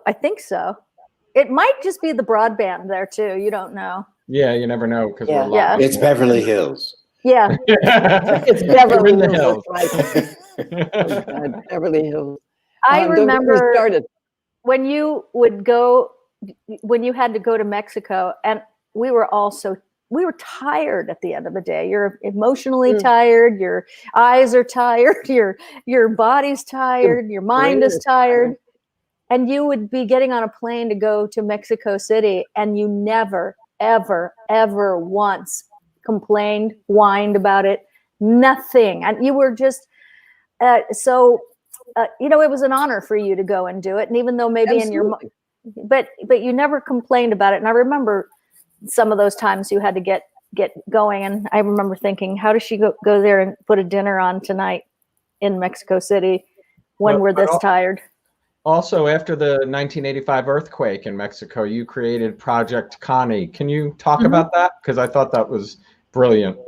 I think so. It might just be the broadband there too. You don't know. Yeah, you never know because we're Yeah. live. It's Beverly Hills. Yeah. It's Beverly in the Hills. hills. Oh, God, Beverly Hills. I Don't get me remember started. when you had to go to Mexico, and we were tired at the end of the day. You're emotionally tired, your eyes are tired, your body's tired, your mind is tired. And you would be getting on a plane to go to Mexico City, and you never, ever, ever once complained, whined about it, nothing. And you were just it was an honor for you to go and do it. And even though maybe Absolutely. but you never complained about it. And I remember some of those times you had to get going. And I remember thinking, how does she go there and put a dinner on tonight in Mexico City when we're this tired? Also, after the 1985 earthquake in Mexico, you created Project Connie. Can you talk about that? Because I thought that was brilliant.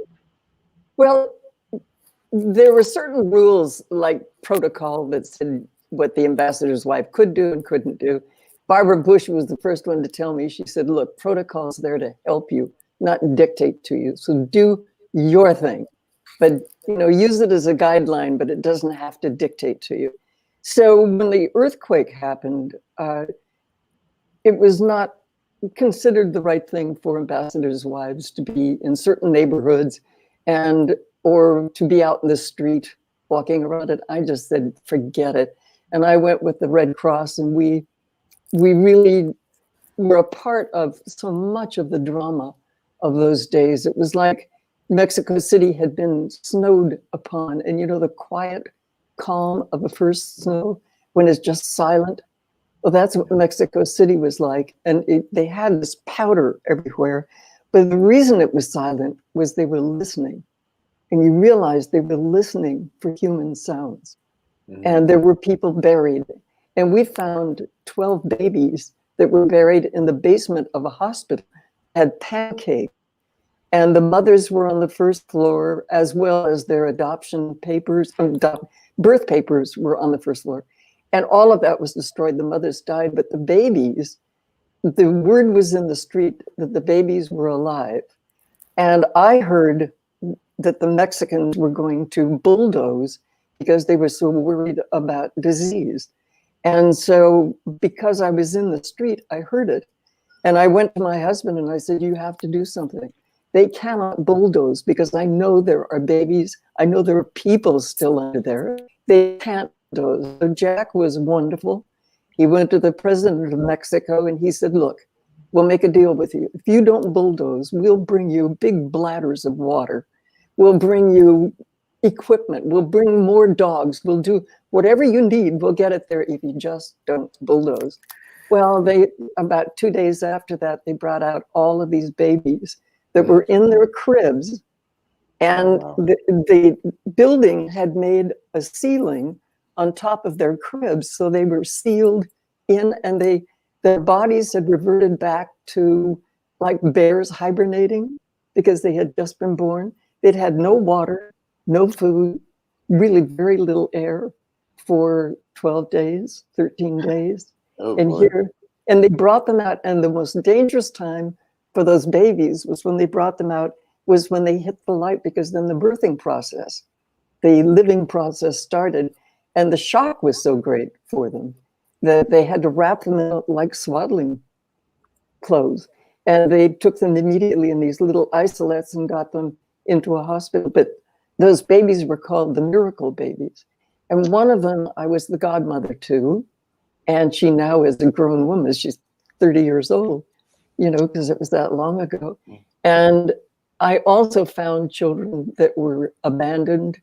Well, there were certain rules like protocol that said what the ambassador's wife could do and couldn't do. Barbara Bush was the first one to tell me. She said, look, protocol's there to help you, not dictate to you. So do your thing, but use it as a guideline, but it doesn't have to dictate to you. So when the earthquake happened, it was not considered the right thing for ambassadors' wives to be in certain neighborhoods or to be out in the street walking around it. I just said, forget it. And I went with the Red Cross, and we really were a part of so much of the drama of those days. It was like Mexico City had been snowed upon, and the quiet calm of the first snow when it's just silent. Well, that's what Mexico City was like. And they had this powder everywhere. But the reason it was silent was they were listening. And you realized they were listening for human sounds. And there were people buried. And we found 12 babies that were buried in the basement of a hospital, had pancakes. And the mothers were on the first floor, as well as their adoption papers, birth papers were on the first floor. And all of that was destroyed. The mothers died, but the babies, the word was in the street that the babies were alive. And I heard that the Mexicans were going to bulldoze because they were so worried about disease. And so because I was in the street, I heard it. And I went to my husband and I said, you have to do something. They cannot bulldoze because I know there are babies. I know there are people still under there. They can't bulldoze. So Jack was wonderful. He went to the president of Mexico and he said, look, we'll make a deal with you. If you don't bulldoze, we'll bring you big bladders of water. We'll bring you equipment. We'll bring more dogs. We'll do whatever you need. We'll get it there if you just don't bulldoze. Well, about 2 days after that, they brought out all of these babies that were in their cribs, and the building had made a ceiling on top of their cribs, so they were sealed in, and their bodies had reverted back to like bears hibernating because they had just been born. They'd had no water, no food, really very little air for 12 days, 13 days. And they brought them out, and the most dangerous time for those babies was when they brought them out, was when they hit the light, because then the birthing process the living process started. And the shock was so great for them that they had to wrap them in like swaddling clothes. And they took them immediately in these little isolates and got them into a hospital. But those babies were called the miracle babies. And one of them I was the godmother to. And she now is a grown woman. She's 30 years old, you know, because it was that long ago. And I also found children that were abandoned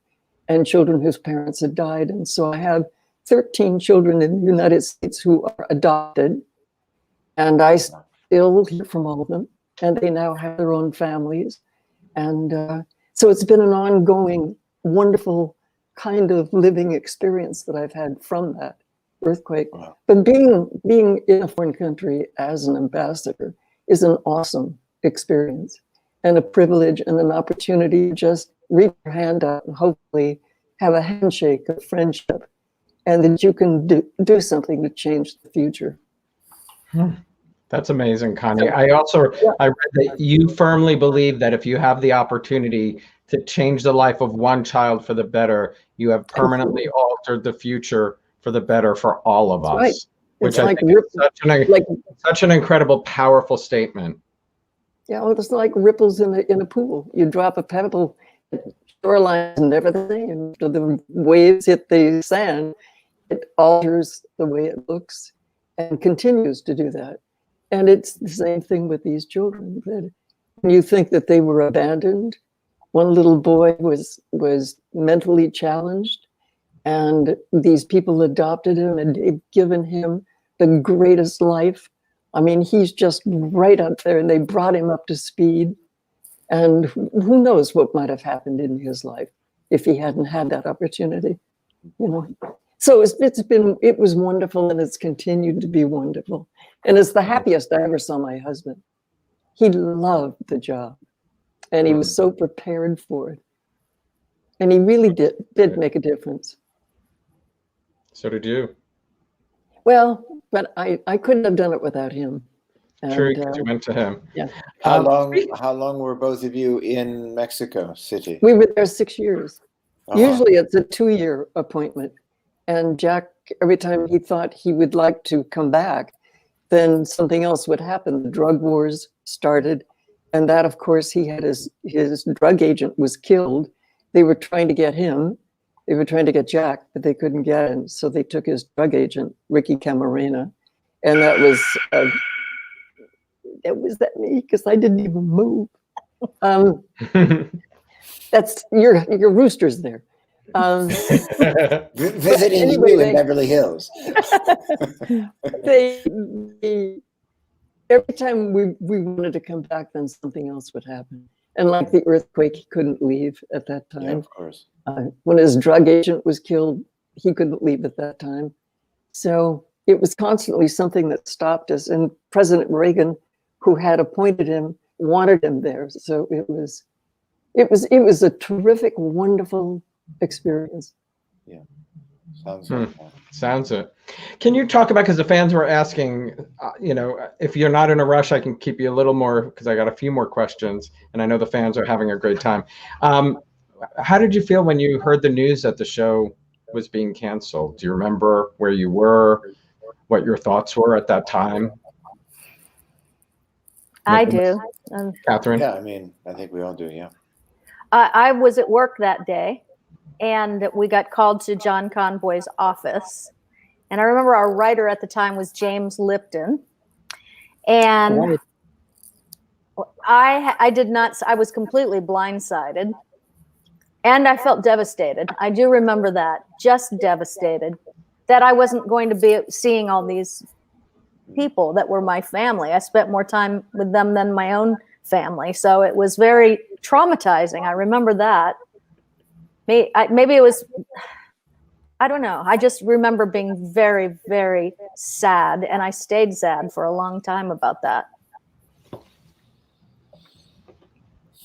and children whose parents had died. And so I have 13 children in the United States who are adopted. And I still hear from all of them. And they now have their own families. And so it's been an ongoing, wonderful kind of living experience that I've had from that earthquake. Wow. But being in a foreign country as an ambassador is an awesome experience and a privilege and an opportunity to just reach your hand out and hopefully have a handshake of friendship, and that you can do something to change the future. That's amazing, Connie. I read that you firmly believe that if you have the opportunity to change the life of one child for the better, you have permanently altered the future for the better for all of us. Right. Which It's I like think is such an incredible, powerful statement. Yeah, well, it's like ripples in a pool. You drop a pebble, shoreline is never the same. So the waves hit the sand, it alters the way it looks and continues to do that. And it's the same thing with these children. That when you think that they were abandoned, one little boy was mentally challenged, and these people adopted him and they've given him the greatest life. I mean, he's just right up there, and they brought him up to speed. And who knows what might have happened in his life if he hadn't had that opportunity, you know. So it was wonderful, and it's continued to be wonderful. And it's the happiest I ever saw my husband. He loved the job, and he was so prepared for it. And he really did make a difference. So did you. Well, but I couldn't have done it without him. And, True, because you went to him. Yeah. How long were both of you in Mexico City? We were there 6 years. Uh-huh. Usually it's a 2-year appointment. And Jack, every time he thought he would like to come back, then something else would happen. The drug wars started. And that, of course, he had his drug agent was killed. They were trying to get him. They were trying to get Jack, but they couldn't get him. So they took his drug agent, Ricky Camarena. And that was me, because I didn't even move. That's your rooster's there. Visiting anyway, you in Beverly Hills. they every time we wanted to come back, then something else would happen. And like the earthquake, he couldn't leave at that time. Yeah, of course. When his drug agent was killed, he couldn't leave at that time. So it was constantly something that stopped us. And President Reagan, who had appointed him, wanted him there. So it was a terrific, wonderful experience. Yeah. Sounds like that. Sounds it. Can you talk about, because the fans were asking, if you're not in a rush, I can keep you a little more, because I got a few more questions, and I know the fans are having a great time. How did you feel when you heard the news that the show was being canceled? Do you remember where you were, what your thoughts were at that time? I do. Catherine? Yeah, I mean, I think we all do, yeah. I was at work that day, and we got called to John Conboy's office. And I remember our writer at the time was James Lipton. And I was completely blindsided. And I felt devastated. I do remember that, just devastated, that I wasn't going to be seeing all these people that were my family. I spent more time with them than my own family. So it was very traumatizing. I remember that. Maybe it was, I don't know. I just remember being very, very sad. And I stayed sad for a long time about that.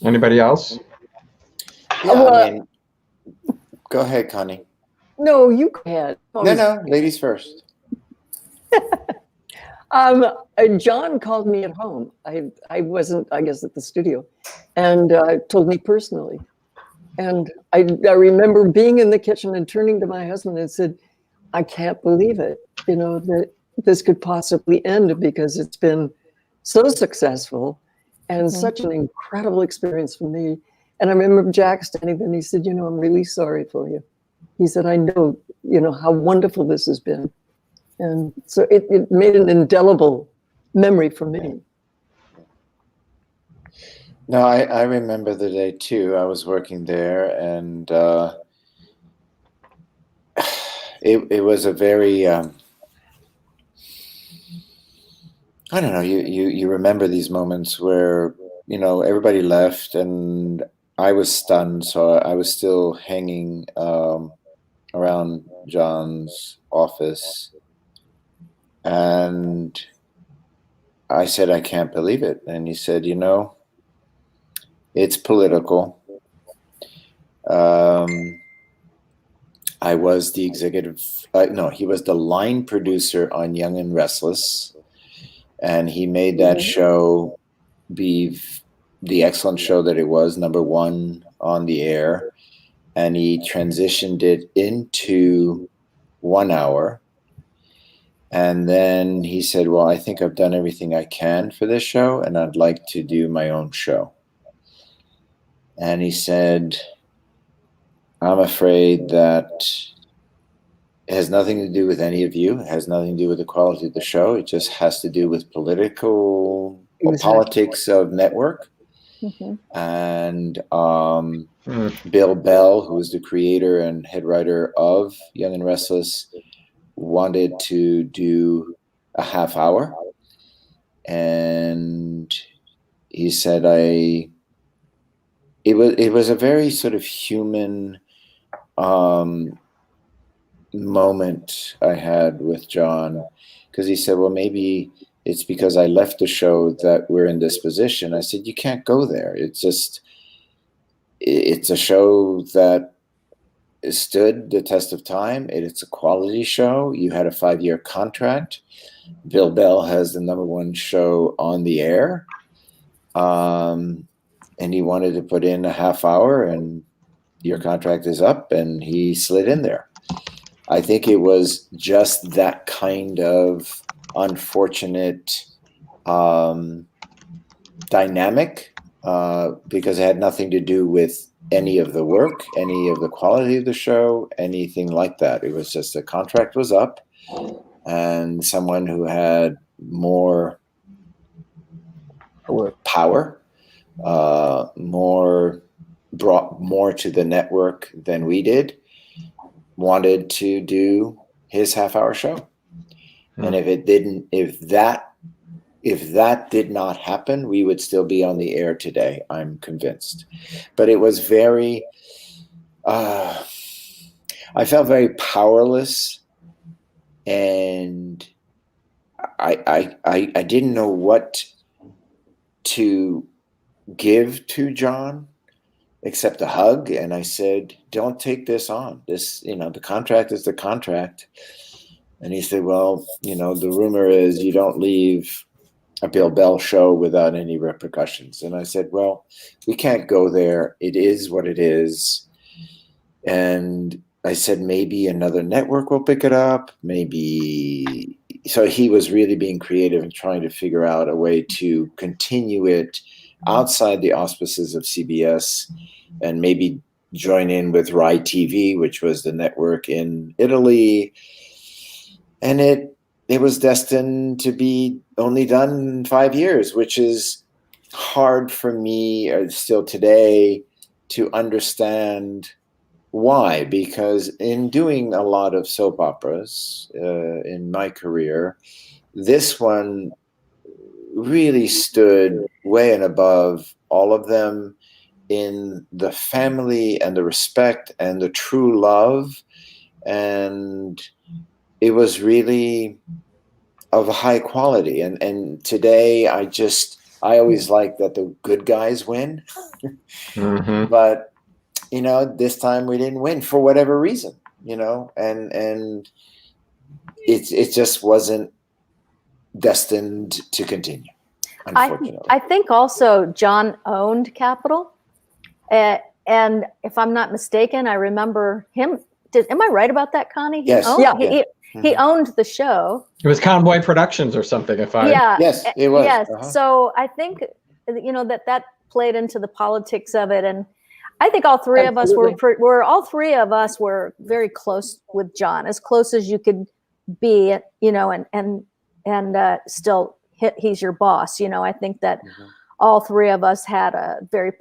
Anybody else? Yeah, I mean, go ahead, Connie. No, you go ahead. No, ladies first. John called me at home. I wasn't, I guess, at the studio, and told me personally. And I remember being in the kitchen and turning to my husband and said, I can't believe it, that this could possibly end because it's been so successful and such an incredible experience for me. And I remember Jack standing there and he said, I'm really sorry for you. He said, I know, how wonderful this has been. And so it made an indelible memory for me. No, I remember the day too. I was working there, and it was a very I don't know. You remember these moments where everybody left, and I was stunned. So I was still hanging around John's office, and I said, I can't believe it. And he said, it's political. I was the executive. No, he was the line producer on Young and Restless, and he made that show be the excellent show that it was, #1 on the air. And he transitioned it into 1 hour. And then he said, well, I think I've done everything I can for this show, and I'd like to do my own show. And he said, I'm afraid that it has nothing to do with any of you. It has nothing to do with the quality of the show. It just has to do with political politics of network. And Bill Bell, who was the creator and head writer of Young and Restless, wanted to do a half hour. And he said, It was a very sort of human moment I had with John, because he said, well, maybe it's because I left the show that we're in this position. I said, you can't go there. It's a show that stood the test of time. It's a quality show. You had a 5-year contract. Bill Bell has the #1 show on the air. And he wanted to put in a half hour, and your contract is up, and he slid in there. I think it was just that kind of unfortunate dynamic because it had nothing to do with any of the work, any of the quality of the show, anything like that. It was just the contract was up, and someone who had more power, brought more to the network than we did, wanted to do his half-hour show. And if that did not happen, we would still be on the air today, I'm convinced. But it was very I felt very powerless, and I didn't know what to give to John except a hug. And I said, don't take this on. This, the contract is the contract. And he said, well, the rumor is you don't leave a Bill Bell show without any repercussions. And I said, well, we can't go there. It is what it is. And I said, maybe another network will pick it up. Maybe. So he was really being creative and trying to figure out a way to continue it outside the auspices of CBS, and maybe join in with Rai TV, which was the network in Italy. And it was destined to be only done in 5 years, which is hard for me still today to understand why. Because in doing a lot of soap operas in my career, this one really stood way and above all of them in the family and the respect and the true love. And it was really of a high quality. And today I always like that the good guys win. But, this time we didn't win for whatever reason, and it just wasn't destined to continue, unfortunately. I think also John owned Capitol. and if I'm not mistaken, I remember him. Am I right about that, Connie? Yes. He owned the show. It was Convoy Productions or something. Yes, it was. Yes. So I think that played into the politics of it, and I think all three of us were very close with John, as close as you could be, and still he's your boss. I think that all three of us had a very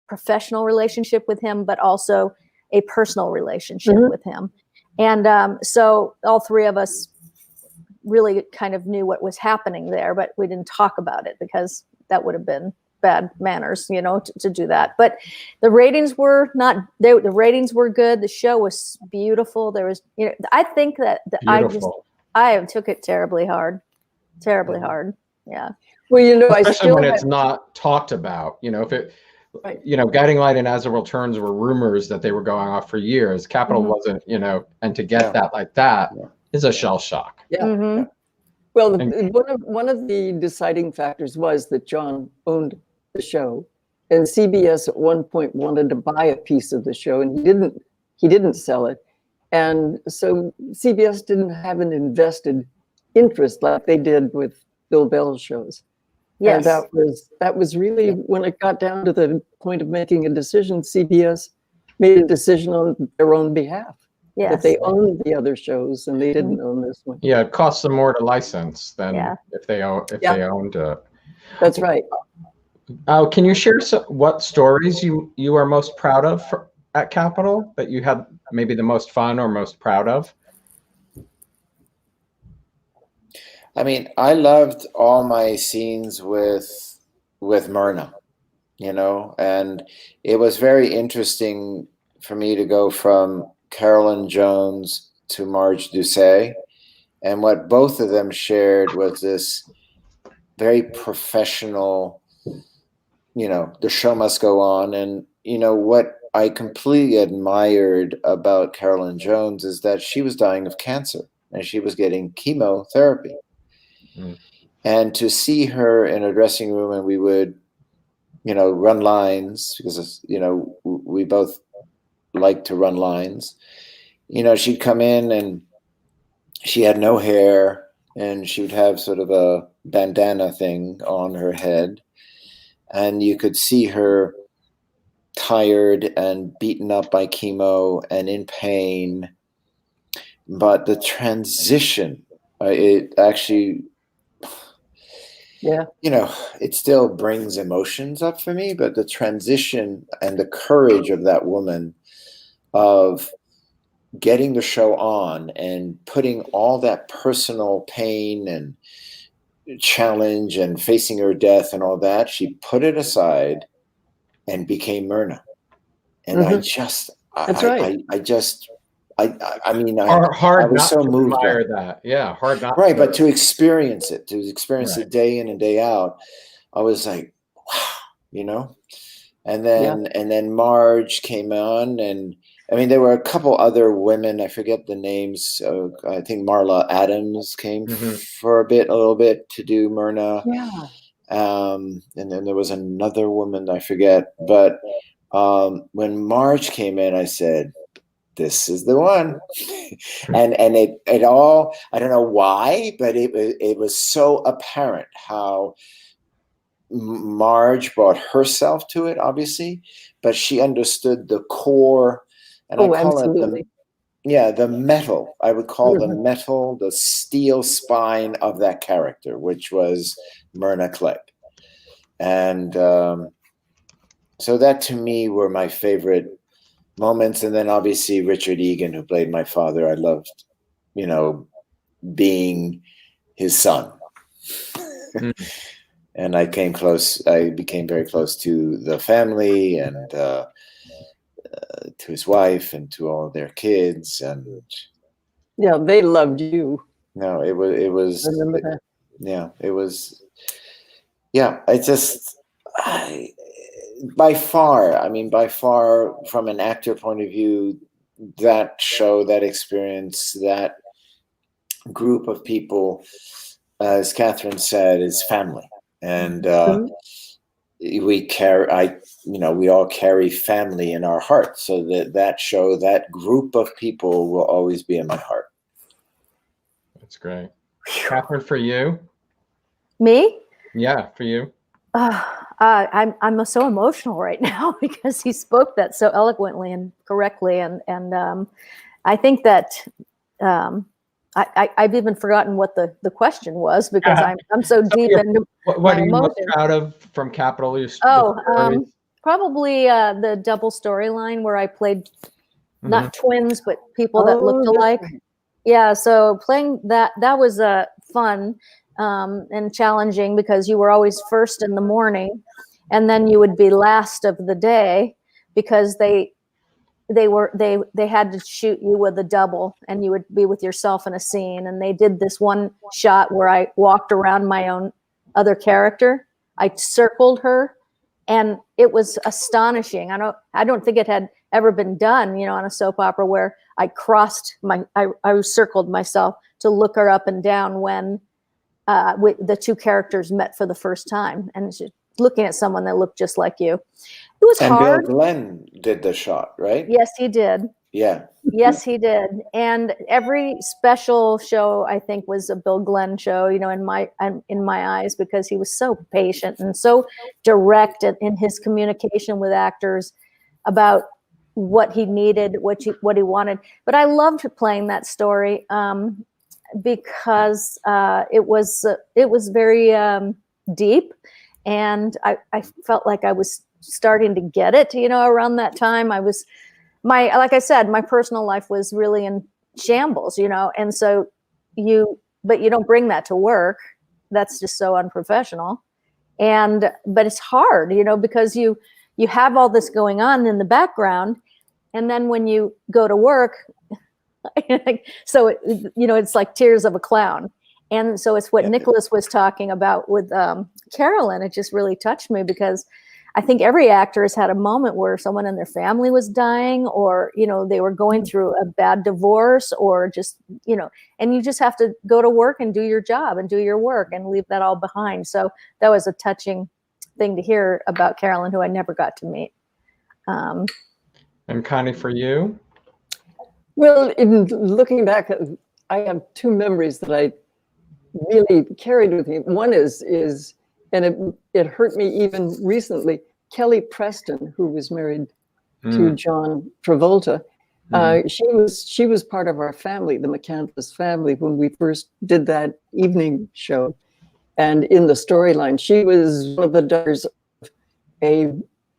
professional relationship with him, but also a personal relationship with him. And so all three of us really kind of knew what was happening there, but we didn't talk about it because that would have been bad manners, to do that. But the ratings were the ratings were good. The show was beautiful. There was, I think that I took it terribly hard. Yeah. Well, especially when it's not talked about, if it, Guiding Light and As the World Turns were rumors that they were going off for years. Capitol wasn't, and to get that like that is a shell shock. Yeah. Well, one of the deciding factors was that John owned the show, and CBS at one point wanted to buy a piece of the show, and he didn't sell it, and so CBS didn't have an invested interest like they did with Bill Bell's shows. Yes. And that was really when it got down to the point of making a decision, CBS made a decision on their own behalf. Yes. That they owned the other shows and they didn't own this one. Yeah, it costs them more to license than if they owned it. That's right. Can you share what stories you are most proud of at Capitol, that you had maybe the most fun or most proud of? I mean, I loved all my scenes with Myrna, and it was very interesting for me to go from Carolyn Jones to Marge Doucet, and what both of them shared was this very professional, the show must go on. And what I completely admired about Carolyn Jones is that she was dying of cancer and she was getting chemotherapy. And to see her in a dressing room, and we would, run lines because, we both like to run lines. She'd come in and she had no hair and she would have sort of a bandana thing on her head. And you could see her tired and beaten up by chemo and in pain. But the transition, it actually... it still brings emotions up for me, but the transition and the courage of that woman of getting the show on and putting all that personal pain and challenge and facing her death and all that, she put it aside and became Myrna. And I was so moved by that. Yeah, hard not right, but to experience it, it day in and day out, I was like, wow, And then Marge came on, and I mean there were a couple other women, I forget the names. I think Marla Adams came for a little bit to do Myrna. Yeah. And then there was another woman I forget, but when Marge came in, I said, this is the one. and it all, I don't know why, but it was so apparent how Marge brought herself to it, obviously, but she understood the core, and I call it the metal. I would call the metal, the steel spine of that character, which was Myrna Clegg. And so that to me were my favorite moments. And then obviously Richard Egan, who played my father, I loved, being his son. And I became very close to the family and to his wife and to all of their kids. And they loved you. No, it was I remember that. It's just by far from an actor point of view, that show, that experience, that group of people, as Catherine said, is family. And we all carry family in our heart. So that show, that group of people will always be in my heart. That's great. Catherine, for you? Me? Yeah, for you. I'm so emotional right now because he spoke that so eloquently and correctly, and I think that I've even forgotten what the question was because I'm so deep into what my are you most emotions. proud of from Capital? Probably the double storyline where I played not twins but people that looked alike. Right. Yeah, so playing that was fun and challenging because you were always first in the morning, and then you would be last of the day because they had to shoot you with a double, and you would be with yourself in a scene. And they did this one shot where I walked around my own other character. I circled her, and it was astonishing. I don't think it had ever been done, on a soap opera where I I circled myself to look her up and down when the two characters met for the first time, and just looking at someone that looked just like you. It was hard. Bill Glenn did the shot, right? Yes, he did. Yeah. Yes, he did. And every special show, I think, was a Bill Glenn show, in my eyes, because he was so patient and so direct in his communication with actors about what he needed, what he wanted. But I loved playing that story because it was very deep, and I felt like I was starting to get it. Around that time, like I said, my personal life was really in shambles, and so but you don't bring that to work. That's just so unprofessional. But it's hard, because you have all this going on in the background, and then when you go to work, so it's like tears of a clown. And so it's what Nicholas was talking about with Carolyn. It just really touched me because I think every actor has had a moment where someone in their family was dying, or, they were going through a bad divorce, or just, and you just have to go to work and do your job and do your work and leave that all behind. So that was a touching thing to hear about Carolyn, who I never got to meet. And Connie, for you? Well, in looking back, I have two memories that I really carried with me. One is and it hurt me even recently. Kelly Preston, who was married to John Travolta, she was part of our family, the McCandless family, when we first did that evening show. And in the storyline, she was one of the daughters of a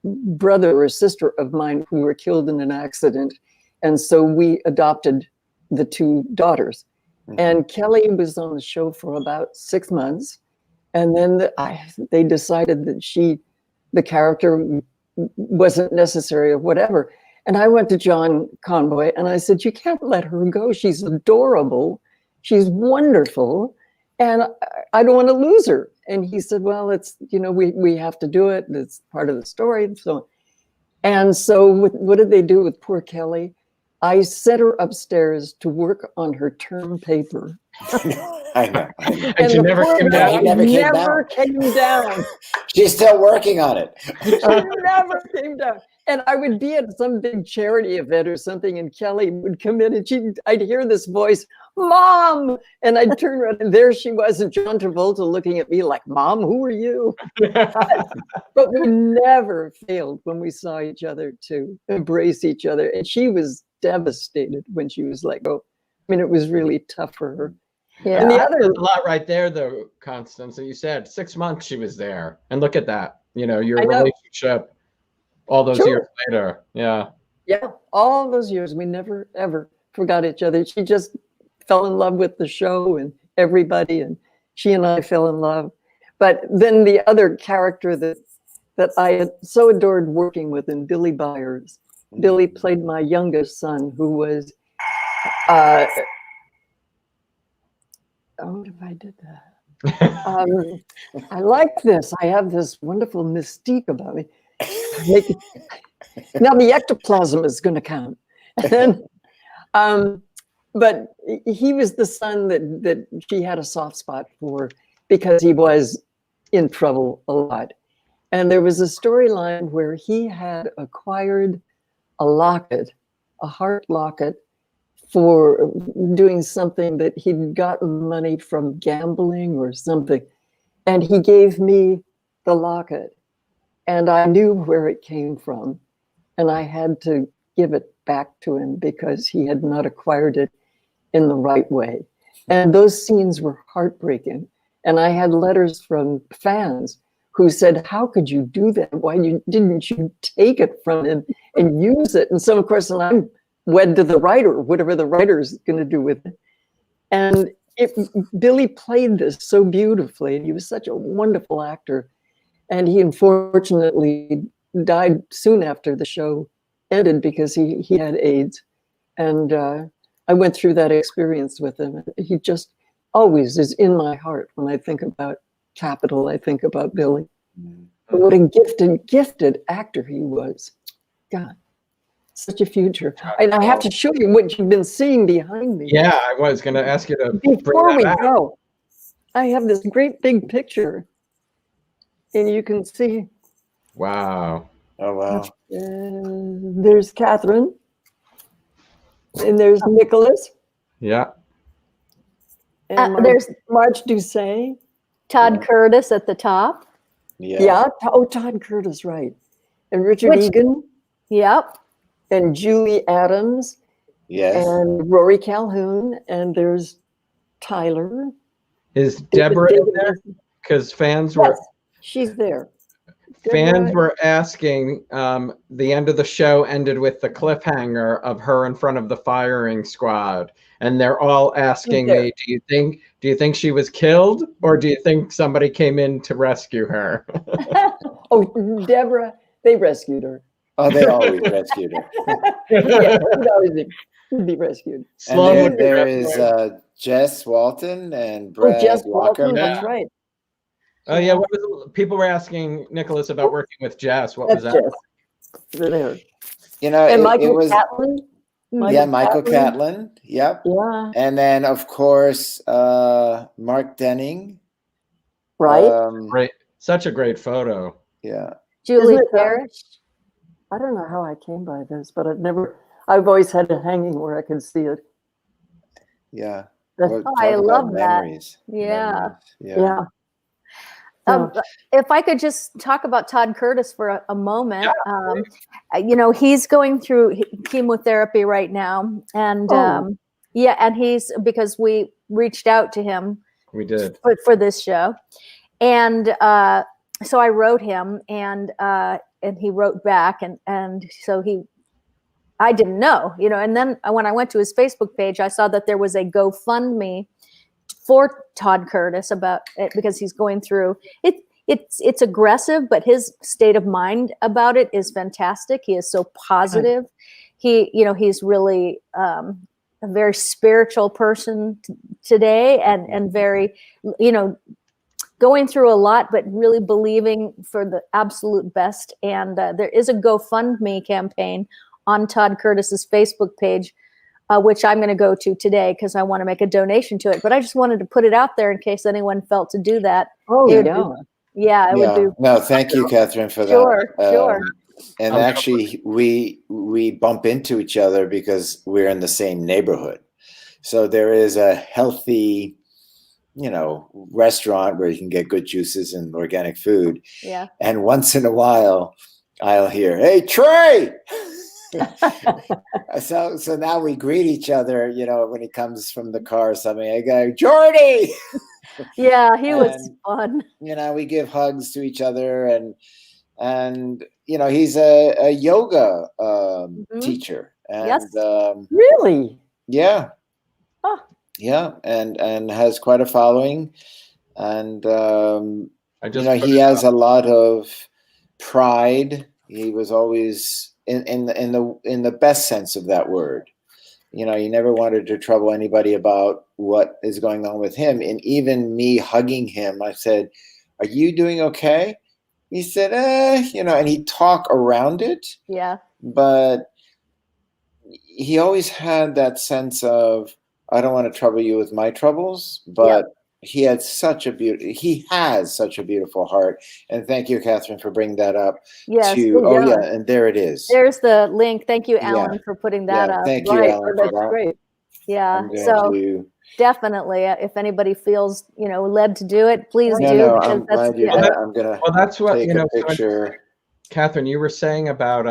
brother or sister of mine who were killed in an accident. And so we adopted the two daughters. And Kelly was on the show for about 6 months. And then they decided that the character wasn't necessary or whatever. And I went to John Conboy and I said, you can't let her go. She's adorable. She's wonderful. And I don't want to lose her. And he said, well, it's, we have to do it. It's part of the story. And so what did they do with poor Kelly? I sent her upstairs to work on her term paper. I know. And she never came down. Never came down. She's still working on it. She never came down. And I would be at some big charity event or something, and Kelly would come in, and I'd hear this voice, Mom! And I'd turn around, and there she was, and John Travolta looking at me like, Mom, who are you? But we never failed when we saw each other to embrace each other. And she was devastated when she was let go. I mean, it was really tough for her. Yeah. And the other a lot right there, though, Constance, and you said 6 months she was there, and look at that. Your relationship all those years later. Yeah. All those years, we never ever forgot each other. She just fell in love with the show and everybody, and she and I fell in love. But then the other character that I had so adored working with, in Billy Byers. Billy played my youngest son, who was what if I did that? I like this. I have this wonderful mystique about me. Now the ectoplasm is going to come. And then, but he was the son that she had a soft spot for, because he was in trouble a lot. And there was a storyline where he had acquired a locket, a heart locket, for doing something that he'd gotten money from gambling or something. And he gave me the locket. And I knew where it came from. And I had to give it back to him because he had not acquired it in the right way. And those scenes were heartbreaking. And I had letters from fans who said, how could you do that? Why didn't you take it from him and use it? And so, of course, and I'm wed to the writer, whatever the writer's going to do with it. And Billy played this so beautifully, and he was such a wonderful actor. And he unfortunately died soon after the show ended because he had AIDS. And I went through that experience with him. He just always is in my heart. When I think about Capitol, I think about Billy. But what a gifted actor he was. God, such a future. And I have to show you what you've been seeing behind me. Yeah, I was going to ask you to Before we bring that back. go, I have this great big picture. And you can see. Wow. Oh, wow. There's Catherine. And there's Nicholas. Yeah. And There's Marge Doucet. Todd Curtis at the top. Yeah. Oh, Todd Curtis, right. And Richard Which- Egan. Yep. And Julie Adams. Yes. And Rory Calhoun. And there's Tyler. Is Deborah in there? Because fans were Yes, she's there. fans Deborah- were asking. The end of the show ended with the cliffhanger of her in front of the firing squad, and they're all asking me, do you think she was killed, or do you think somebody came in to rescue her? Oh, Deborah, they rescued her. Oh, they always rescued her. Yeah, she'd always be rescued. And there is Jess Walton and Brad Jess Walker. Walton, that's right. Oh yeah, people were asking Nicholas about working with Jess. What was That's that? Jess. They're there. You know, And it Michael was Catlin. Michael Catlin. Yep. Yeah, And then of course Mark Denning. right. Great, such a great photo. Yeah. Julie Isn't it, Parrish. I don't know how I came by this, but I've always had it hanging where I could see it. Yeah. That's- Well, I talk about love that. memories. Yeah. Memories. Yeah. If I could just talk about Todd Curtis for a moment, you know, he's going through chemotherapy right now, and and he's, because we reached out to him. We did for this show, and so I wrote him, and he wrote back, and so I didn't know, you know, and then when I went to his Facebook page, I saw that there was a GoFundMe for Todd Curtis about it, because he's going through it. It's aggressive, but his state of mind about it is fantastic. He is so positive. He's really a very spiritual person today, and very, going through a lot, but really believing for the absolute best. And there is a GoFundMe campaign on Todd Curtis's Facebook page, which I'm going to go to today because I want to make a donation to it. But I just wanted to put it out there in case anyone felt to do that. Oh, Yeah, it would do. No, thank you, Catherine, for that. Sure. And actually, we bump into each other because we're in the same neighborhood. So there is a healthy, restaurant where you can get good juices and organic food. Yeah. And once in a while, I'll hear, "Hey, Trey!" So now we greet each other, when he comes from the car or something. I go, "Jordy!" Yeah, he was fun. We give hugs to each other, and he's a yoga teacher. And, Yes. Really? Yeah. Oh. Yeah, and has quite a following, and he has a lot of pride. He was always in the best sense of that word. He never wanted to trouble anybody about what is going on with him. And even me hugging him, I said, "Are you doing okay?" He said, and he'd talk around it. Yeah. But he always had that sense of, I don't want to trouble you with my troubles, but he has such a beautiful heart. And thank you, Catherine, for bringing that up. Yes. Oh yeah, and there it is. There's the link. Thank you, Alan, for putting that up. Thank you, Alan, for That's that. great. Yeah. So definitely, if anybody feels, led to do it, please do. No, because I'm glad you did. I'm gonna. Well, that's what take a picture. Catherine, you were saying about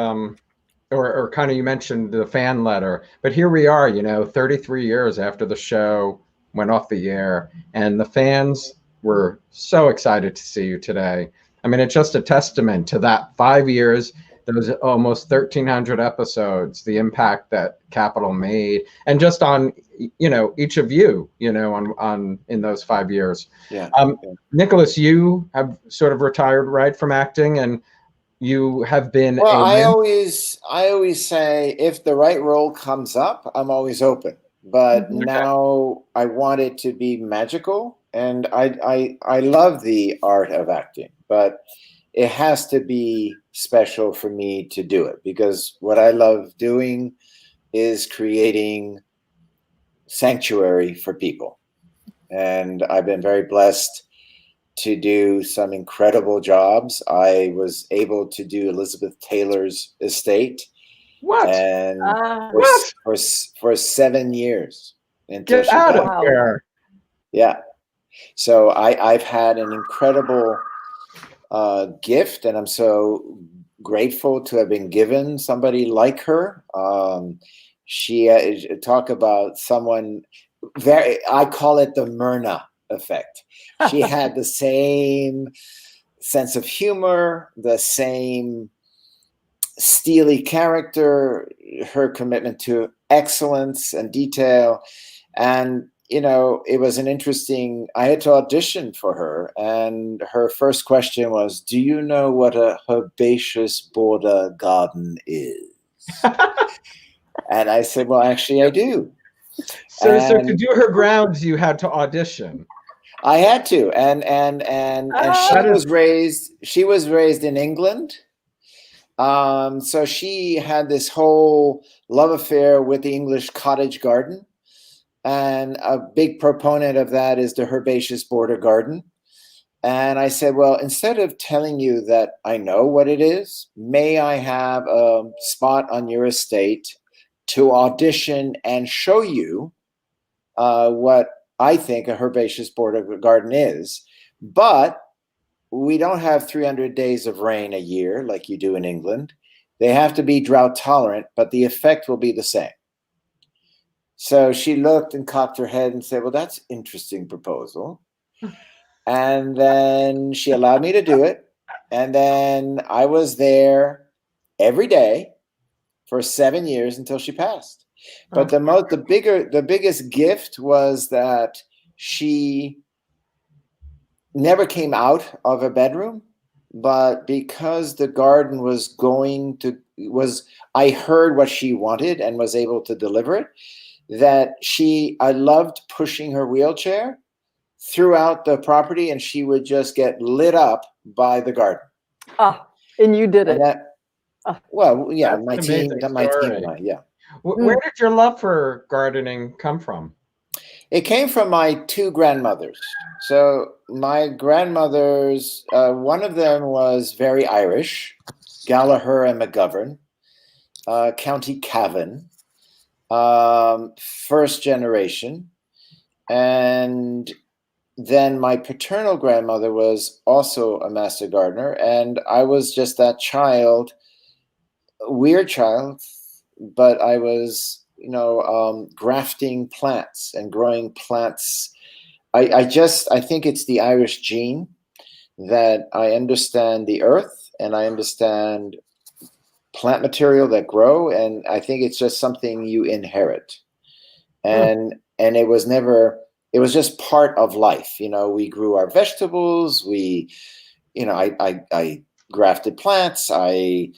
or kind of you mentioned the fan letter, but here we are, 33 years after the show went off the air, and the fans were so excited to see you today. I mean, it's just a testament to that 5 years, those almost 1,300 episodes, the impact that Capitol made, and just on, each of you, on in those 5 years. Yeah. Nicholas, you have sort of retired, right, from acting, and you have been. Well, I always say if the right role comes up, I'm always open. But now I want it to be magical, and I love the art of acting, but it has to be special for me to do it, because what I love doing is creating sanctuary for people. And I've been very blessed to do some incredible jobs. I was able to do Elizabeth Taylor's estate. What? And for 7 years until Get out of here. Yeah. So I've had an incredible gift, and I'm so grateful to have been given somebody like her. She talk about someone I call it the Myrna effect. She had the same sense of humor, the same steely character, her commitment to excellence and detail. And, it was I had to audition for her. And her first question was, do you know what a herbaceous border garden is? And I said, well, actually, I do. So to do her grounds, you had to audition. I had to. And she was raised in England. So she had this whole love affair with the English cottage garden. And a big proponent of that is the herbaceous border garden. And I said, well, instead of telling you that I know what it is, may I have a spot on your estate to audition and show you what I think a herbaceous border garden is. But we don't have 300 days of rain a year like you do in England. They have to be drought tolerant, but the effect will be the same. So she looked and cocked her head and said, well, that's an interesting proposal. And then she allowed me to do it. And then I was there every day for 7 years until she passed. But the biggest gift was that she never came out of a bedroom, but because the garden I heard what she wanted and was able to deliver it, I loved pushing her wheelchair throughout the property, and she would just get lit up by the garden. And you did it. Well, yeah, my team amazing and I, yeah. Where did your love for gardening come from? It came from my two grandmothers. So my grandmothers, one of them was very Irish, Gallagher and McGovern, County Cavan, first generation. And then my paternal grandmother was also a master gardener. And I was just that child, weird child, but I was, grafting plants and growing plants. I think it's the Irish gene that I understand the earth and I understand plant material that grow. And I think it's just something you inherit. And it was just part of life. We grew our vegetables. I grafted plants. I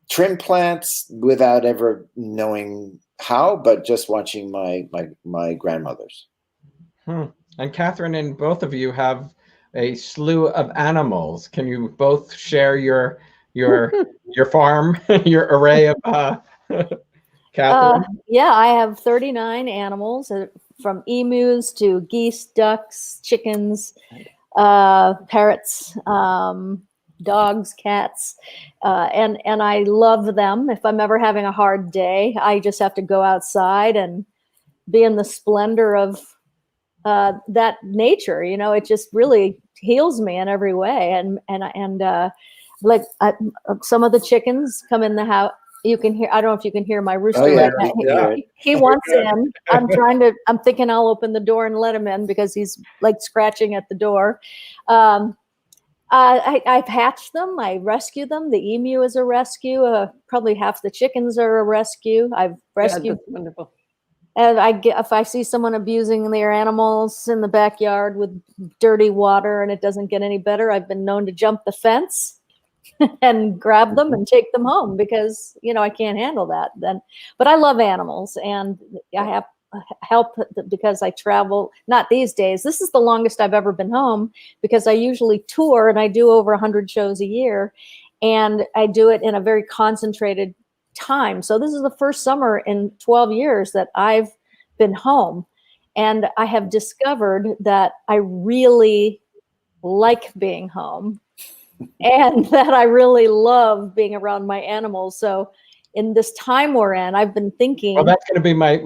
trimmed plants without ever knowing how, but just watching my grandmothers. And Catherine and both of you have a slew of animals. Can you both share your farm, your array of Catherine? Yeah, I have 39 animals, from emus to geese, ducks, chickens, parrots, dogs, cats, and I love them. If I'm ever having a hard day, I just have to go outside and be in the splendor of that nature. You know, it just really heals me in every way. And like some of the chickens come in the house. You can hear, I don't know if you can hear my rooster right now. He wants in. I'm thinking I'll open the door and let him in because he's like scratching at the door. I've hatched them. I rescue them. The emu is a rescue. Probably half the chickens are a rescue. I've rescued. Yeah, that's wonderful. And if I see someone abusing their animals in the backyard with dirty water and it doesn't get any better, I've been known to jump the fence and grab them and take them home because, you know, I can't handle that then. But I love animals, and I have help because I travel, not these days. This is the longest I've ever been home because I usually tour and I do over 100 shows a year, and I do it in a very concentrated time. So this is the first summer in 12 years that I've been home, and I have discovered that I really like being home and that I really love being around my animals. So in this time we're in, I've been thinking. Well, that's going to be my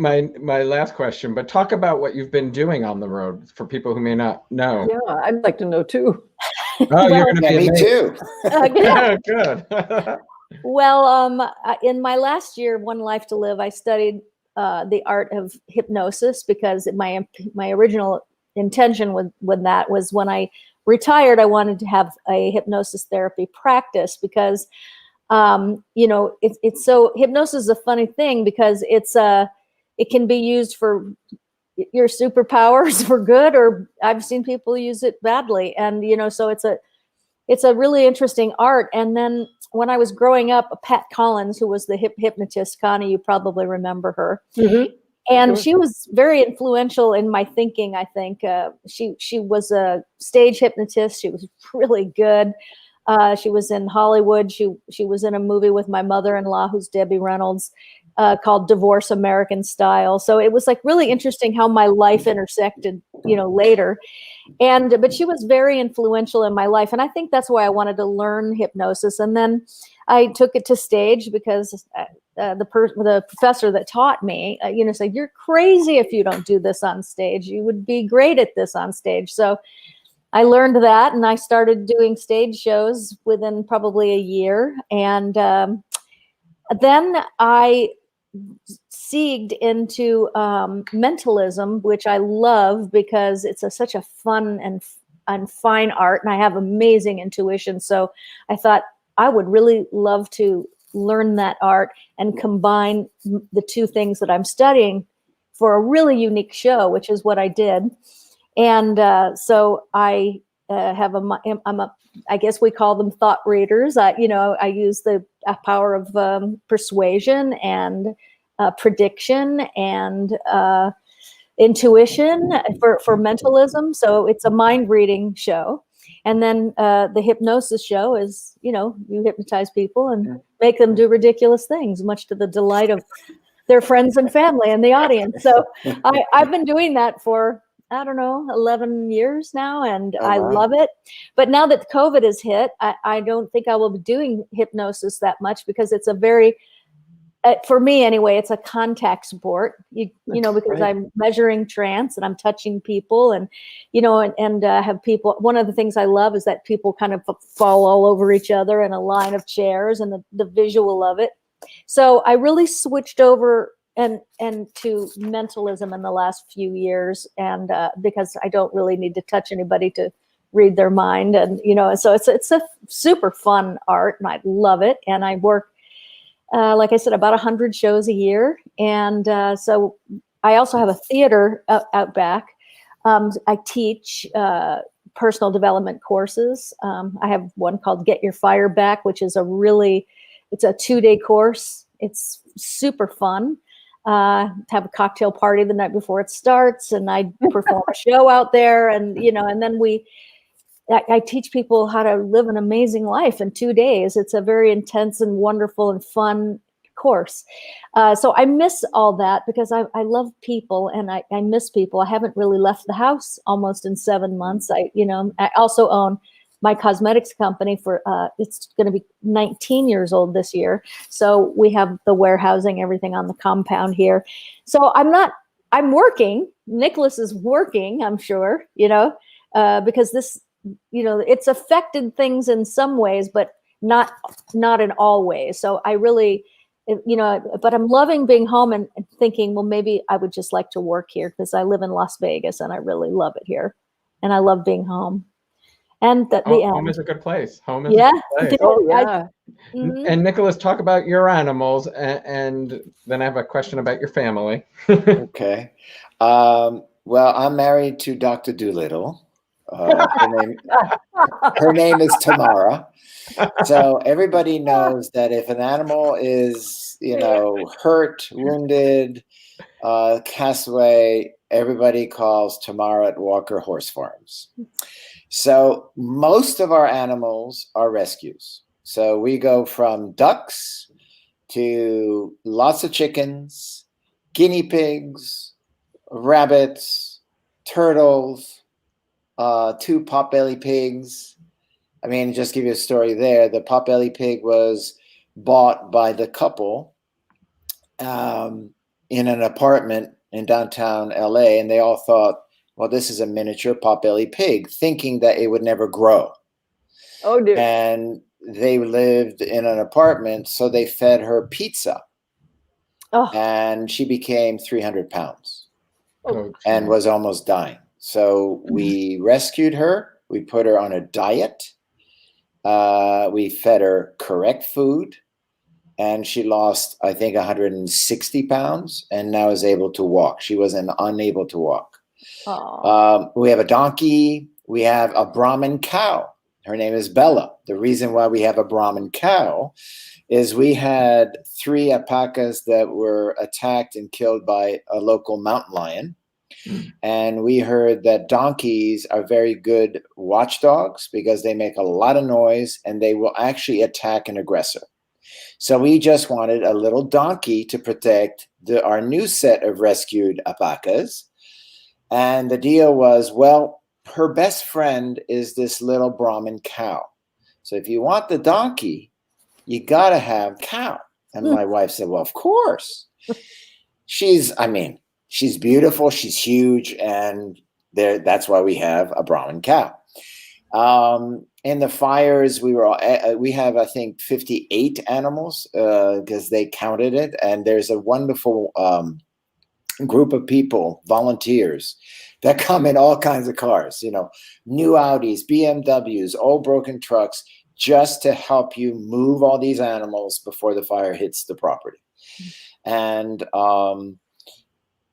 last question, but talk about what you've been doing on the road for people who may not know. Yeah, I'd like to know too. Oh, you're going to be me too. Yeah, good. Well, in my last year, One Life to Live, I studied the art of hypnosis because my original intention with that was when I retired, I wanted to have a hypnosis therapy practice because, you know, it's so, hypnosis is a funny thing because it can be used for your superpowers for good, or I've seen people use it badly. And, you know, so it's a really interesting art. And then when I was growing up, Pat Collins, who was the hypnotist, Connie, you probably remember her. Mm-hmm. And she was very influential in my thinking, I think. She was a stage hypnotist. She was really good. She was in Hollywood. She was in a movie with my mother-in-law, who's Debbie Reynolds, called Divorce American Style. So it was like really interesting how my life intersected, you know, later. But she was very influential in my life. And I think that's why I wanted to learn hypnosis. And then I took it to stage because the professor that taught me, you know, said, "You're crazy if you don't do this on stage. You would be great at this on stage." So I learned that, and I started doing stage shows within probably a year. And then I segued into mentalism, which I love because it's such a fun and fine art, and I have amazing intuition. So I thought I would really love to learn that art and combine the two things that I'm studying for a really unique show, which is what I did. And so I I guess we call them thought readers. I use the power of persuasion and prediction and intuition for mentalism. So it's a mind reading show. And then the hypnosis show is, you know, you hypnotize people and make them do ridiculous things, much to the delight of their friends and family and the audience. So I've been doing that for, I don't know, 11 years now, and I love it. But now that COVID has hit, I don't think I will be doing hypnosis that much because it's a very, for me anyway, it's a contact sport, you know, because I'm measuring trance and I'm touching people and, you know, and have people, one of the things I love is that people kind of fall all over each other in a line of chairs and the visual of it. So I really switched over and to mentalism in the last few years, and because I don't really need to touch anybody to read their mind, and you know, so it's a super fun art, and I love it. And I work, like I said, about 100 shows a year, and so I also have a theater out back. I teach personal development courses. I have one called Get Your Fire Back, which is it's a 2-day course. It's super fun. Have a cocktail party the night before it starts, and I perform a show out there, and you know, and then I teach people how to live an amazing life in 2 days. It's a very intense and wonderful and fun course. So I miss all that because I love people and I miss people. I haven't really left the house almost in 7 months. I also own my cosmetics company for it's going to be 19 years old this year. So we have the warehousing, everything on the compound here. So I'm working. Nicholas is working, I'm sure, because this, it's affected things in some ways, but not in all ways. So I really, but I'm loving being home and thinking, well, maybe I would just like to work here because I live in Las Vegas and I really love it here. And I love being home. And home is a good place. Home is yeah. a good place. Oh, yeah. And Nicholas, talk about your animals, and then I have a question about your family. Okay. Well, I'm married to Dr. Doolittle. Her name is Tamara. So everybody knows that if an animal is, hurt, wounded, cast away, everybody calls Tamara at Walker Horse Farms. So most of our animals are rescues. So we go from ducks to lots of chickens, guinea pigs, rabbits, turtles, 2 potbelly pigs. I mean, just give you a story there. The potbelly pig was bought by the couple in an apartment in downtown LA, and they all thought, well, this is a miniature potbelly pig, thinking that it would never grow. Oh, dear. And they lived in an apartment, so they fed her pizza. Oh. And she became 300 pounds Oh, and was almost dying. So we rescued her. We put her on a diet. We fed her correct food. And she lost, I think, 160 pounds and now is able to walk. She was unable to walk. We have a donkey. We have a Brahmin cow. Her name is Bella. The reason why we have a Brahmin cow is we had 3 alpacas that were attacked and killed by a local mountain lion. And we heard that donkeys are very good watchdogs because they make a lot of noise and they will actually attack an aggressor. So we just wanted a little donkey to protect our new set of rescued alpacas. And the deal was, well, her best friend is this little Brahmin cow. So if you want the donkey, you got to have cow. And my wife said, well, of course. She's beautiful. She's huge. And that's why we have a Brahmin cow. In the fires, we have, I think, 58 animals because they counted it. And there's a wonderful group of people, volunteers, that come in all kinds of cars, new Audis, BMWs, old broken trucks, just to help you move all these animals before the fire hits the property. And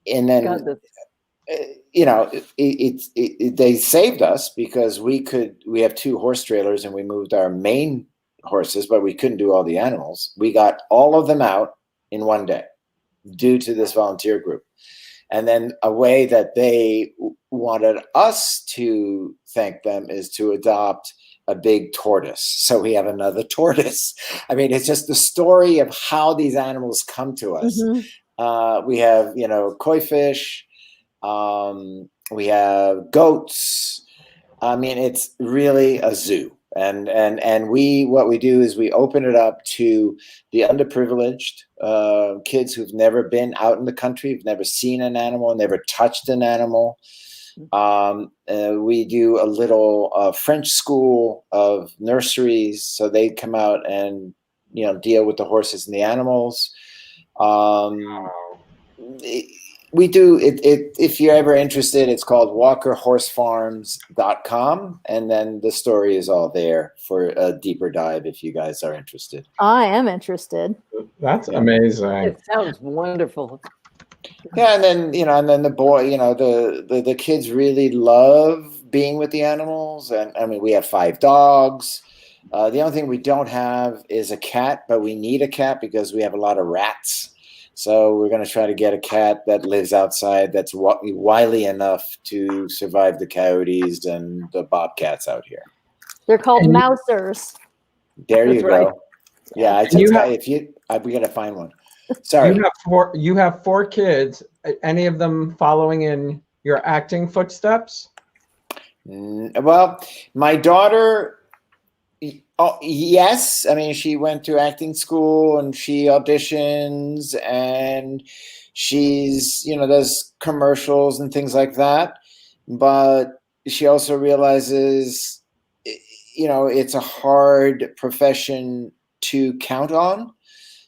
then, they saved us because we have 2 horse trailers and we moved our main horses, but we couldn't do all the animals. We got all of them out in one day due to this volunteer group. And then a way that they wanted us to thank them is to adopt a big tortoise. So we have another tortoise. I mean, it's just the story of how these animals come to us. Mm-hmm. We have, koi fish. We have goats. I mean, it's really a zoo. And what we do is we open it up to the underprivileged, kids who've never been out in the country, who've never seen an animal, never touched an animal. We do a little French school of nurseries, so they come out and deal with the horses and the animals. We do it. If you're ever interested, it's called walkerhorsefarms.com. And then the story is all there for a deeper dive if you guys are interested. I am interested. That's amazing. It sounds wonderful. Yeah. And then the boy, the kids really love being with the animals. And I mean, we have 5 dogs. The only thing we don't have is a cat, but we need a cat because we have a lot of rats. So we're going to try to get a cat that lives outside that's wily enough to survive the coyotes and the bobcats out here. They're called mousers. There you go. Yeah, And you have we gotta find one. Sorry. you have four kids. Any of them following in your acting footsteps? Well, my daughter, oh yes, I mean she went to acting school and she auditions and she's does commercials and things like that, but she also realizes it's a hard profession to count on.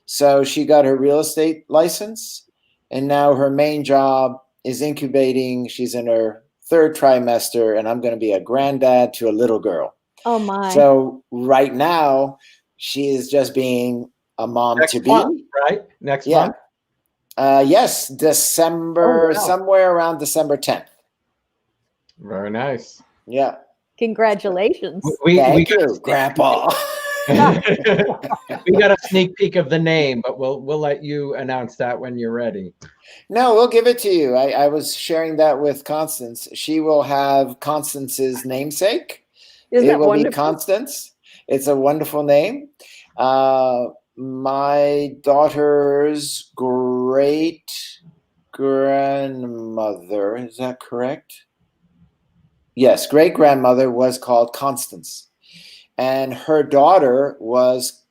So she got her real estate license, and now her main job is incubating. She's in her third trimester, and I'm going to be a granddad to a little girl. Oh my. So right now, she is just being a mom Next to be. month, right? Next month? Yes, December, somewhere around December 10th. Very nice. Yeah. Congratulations. Thank you, Grandpa. We got a sneak peek of the name, but we'll let you announce that when you're ready. No, we'll give it to you. I was sharing that with Constance. She will have Constance's namesake. It will be Constance. It's a wonderful name. My daughter's great grandmother, is that correct? Yes, great grandmother was called Constance. And her daughter was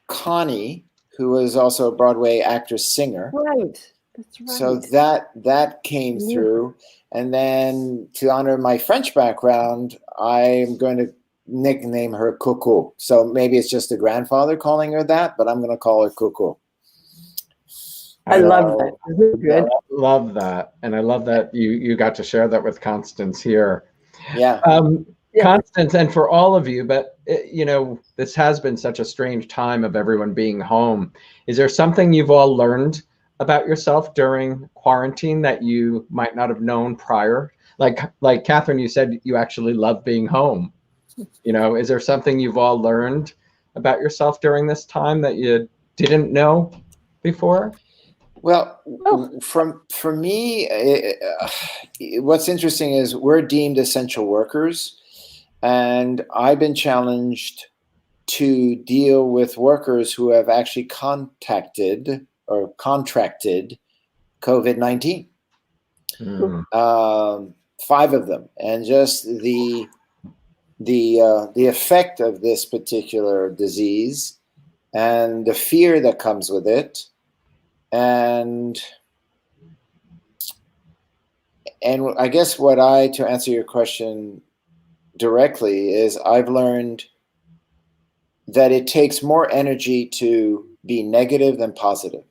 Connie, who was also a Broadway actress singer. Right. That's right. So that came through. And then to honor my French background, I'm going to nickname her Coco. So maybe it's just the grandfather calling her that, but I'm going to call her Coco. I love that. Good. Love that. And I love that you got to share that with Constance here. Yeah. Constance, and for all of you, but this has been such a strange time of everyone being home. Is there something you've all learned about yourself during quarantine that you might not have known prior? Like Catherine, you said you actually love being home. Is there something you've all learned about yourself during this time that you didn't know before? Well, for me, what's interesting is we're deemed essential workers, and I've been challenged to deal with workers who have actually contacted or contracted COVID-19. 5 of them, and just the effect of this particular disease and the fear that comes with it. And I guess to answer your question directly is I've learned that it takes more energy to be negative than positive.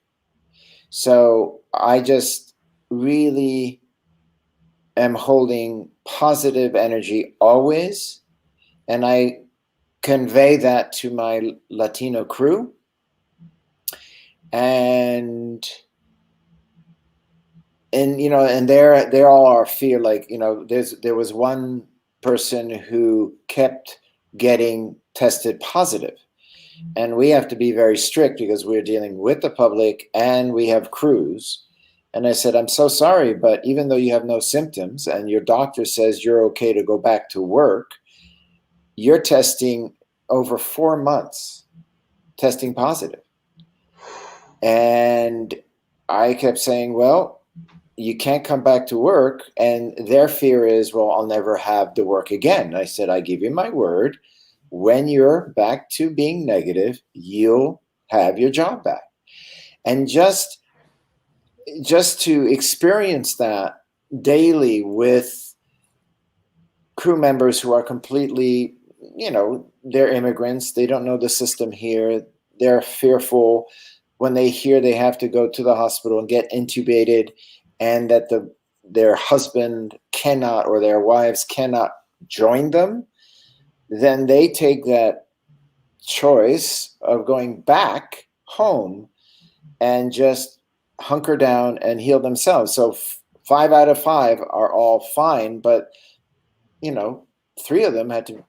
So I just really am holding positive energy always. And I convey that to my Latino crew. And they're all our fear. There was one person who kept getting tested positive, and we have to be very strict because we're dealing with the public and we have crews. And I said, I'm so sorry, but even though you have no symptoms and your doctor says you're okay to go back to work, you're testing over 4 months, testing positive. And I kept saying, well, you can't come back to work. And their fear is, well, I'll never have to work again. And I said, I give you my word. When you're back to being negative, you'll have your job back. And just to experience that daily with crew members who are completely, they're immigrants. They don't know the system here. They're fearful when they hear they have to go to the hospital and get intubated, and that their husband cannot or their wives cannot join them, then they take that choice of going back home and just hunker down and heal themselves. So 5 out of 5 are all fine, but 3 of them had to,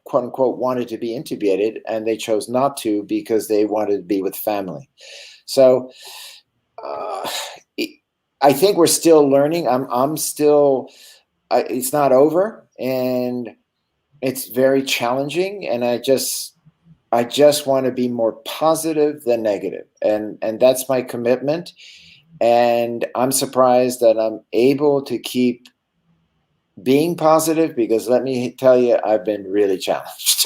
quote unquote, wanted to be intubated, and they chose not to because they wanted to be with family. So I think we're still learning. I'm still, it's not over. And it's very challenging, and I just want to be more positive than negative, and that's my commitment. And I'm surprised that I'm able to keep being positive, because let me tell you, I've been really challenged,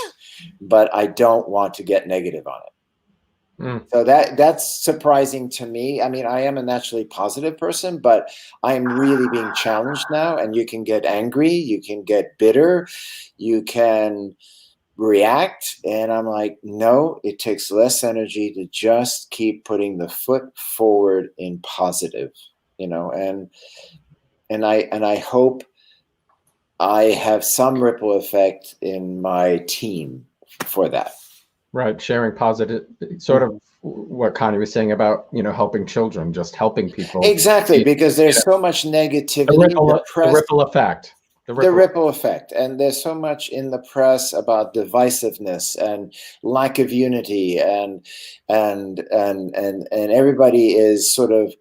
but I don't want to get negative on it. So that's surprising to me. I mean, I am a naturally positive person, but I'm really being challenged now. And you can get angry, you can get bitter, you can react. And I'm like, no, it takes less energy to just keep putting the foot forward in positive, and I hope I have some ripple effect in my team for that. Right, sharing positive, sort of what Connie was saying about helping children, just helping people. Exactly, because there's so much negativity. The ripple effect. The ripple effect, and there's so much in the press about divisiveness and lack of unity, and everybody is sort of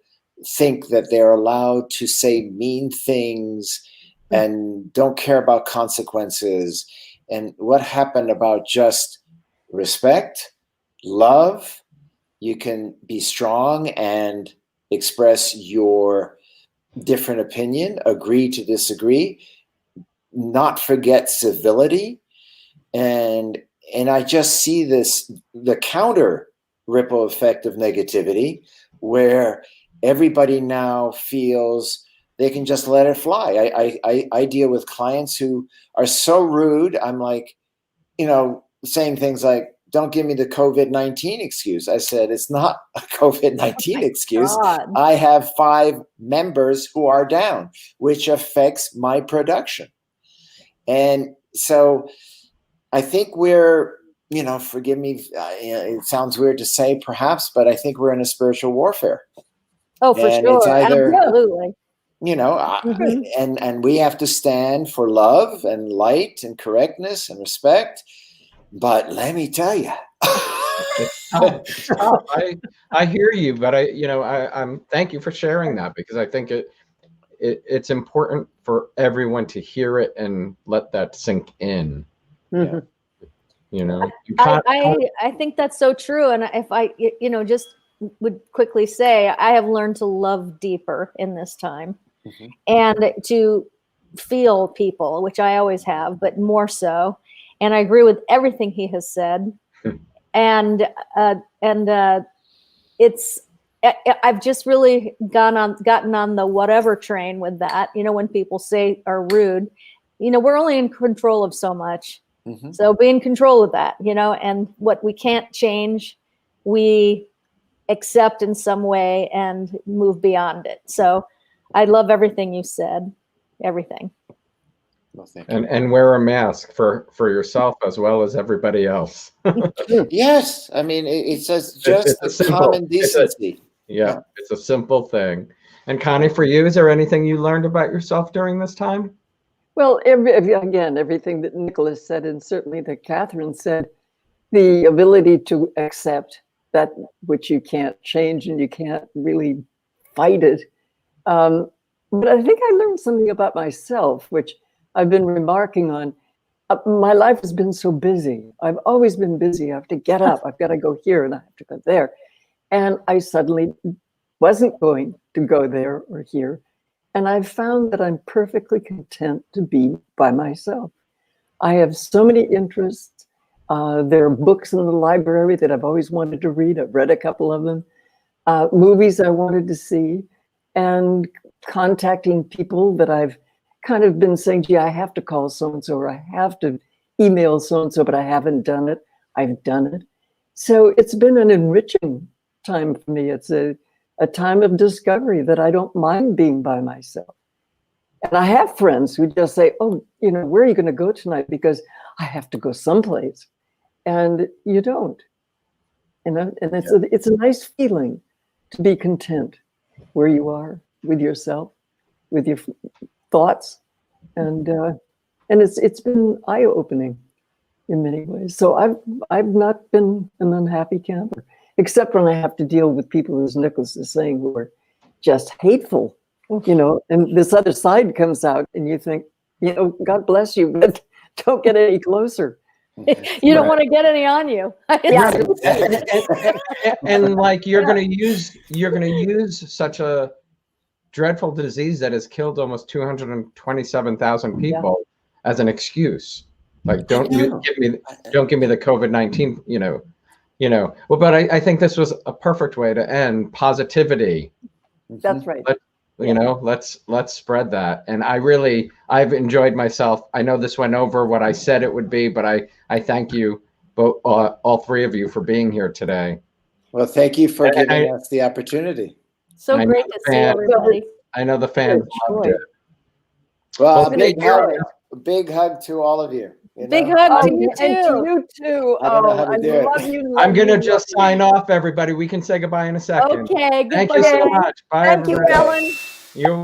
think that they're allowed to say mean things and don't care about consequences. And what happened about just respect, love? You can be strong and express your different opinion, agree to disagree, not forget civility. And I just see the counter ripple effect of negativity, where everybody now feels they can just let it fly. I deal with clients who are so rude. I'm like, saying things like, don't give me the COVID-19 excuse. I said, it's not a COVID-19 excuse. God. I have 5 members who are down, which affects my production. And so I think we're, forgive me, it sounds weird to say perhaps, but I think we're in a spiritual warfare. Oh, for And sure. it's either, Absolutely. and we have to stand for love and light and correctness and respect. But let me tell you, it's tough. I hear you, but I'm thank you for sharing that, because I think it's important for everyone to hear it and let that sink in. Mhm. I think that's so true. And if I, just would quickly say, I have learned to love deeper in this time, and to feel people, which I always have, but more so. And I agree with everything he has said. And it's, I've just really gotten on the whatever train with that. When people say are rude, we're only in control of so much. So be in control of that, and what we can't change, we accept in some way and move beyond it. So I love everything you said, everything. Well, thank you. And wear a mask for yourself as well as everybody else. Yes, I mean, it's just a common decency. It's a simple thing. And Connie, for you, is there anything you learned about yourself during this time? Well, again, everything that Nicholas said, and certainly that Catherine said, the ability to accept that which you can't change and you can't really fight it. But I think I learned something about myself, which I've been remarking on. My life has been so busy. I've always been busy. I have to get up. I've got to go here and I have to go there. And I suddenly wasn't going to go there or here. And I've found that I'm perfectly content to be by myself. I have so many interests. There are books in the library that I've always wanted to read. I've read a couple of them. Movies I wanted to see. And contacting people that I've kind of been saying, gee, I have to call so-and-so, or I have to email so-and-so, but I haven't done it. I've done it. So it's been an enriching time for me. It's a time of discovery that I don't mind being by myself. And I have friends who just say, oh, where are you going to go tonight? Because I have to go someplace. And you don't. And it's a nice feeling to be content where you are with yourself, with your thoughts. And it's been eye-opening in many ways. So I've not been an unhappy camper, except when I have to deal with people, as Nicholas is saying, who are just hateful, and this other side comes out and you think, God bless you, but Don't get any closer. You don't want to get any on you. Yeah. And like you're gonna use such a dreadful disease that has killed almost 227,000 people as an excuse. Like don't give me the COVID-19, Well, but I think this was a perfect way to end. Positivity. That's right. Let's spread that. And I've enjoyed myself. I know this went over what I said it would be, but I thank you both, all three of you, for being here today. Well, thank you for giving us the opportunity. So great to see everybody. I know the fans loved it. Well, a big hug to all of you. Big hug to you And too. to you too. I don't know how to I do it. love you. I'm going to just sign off, everybody. We can say goodbye in a second. Okay, Thank you so much. Bye, Thank everybody. you, Ellen. You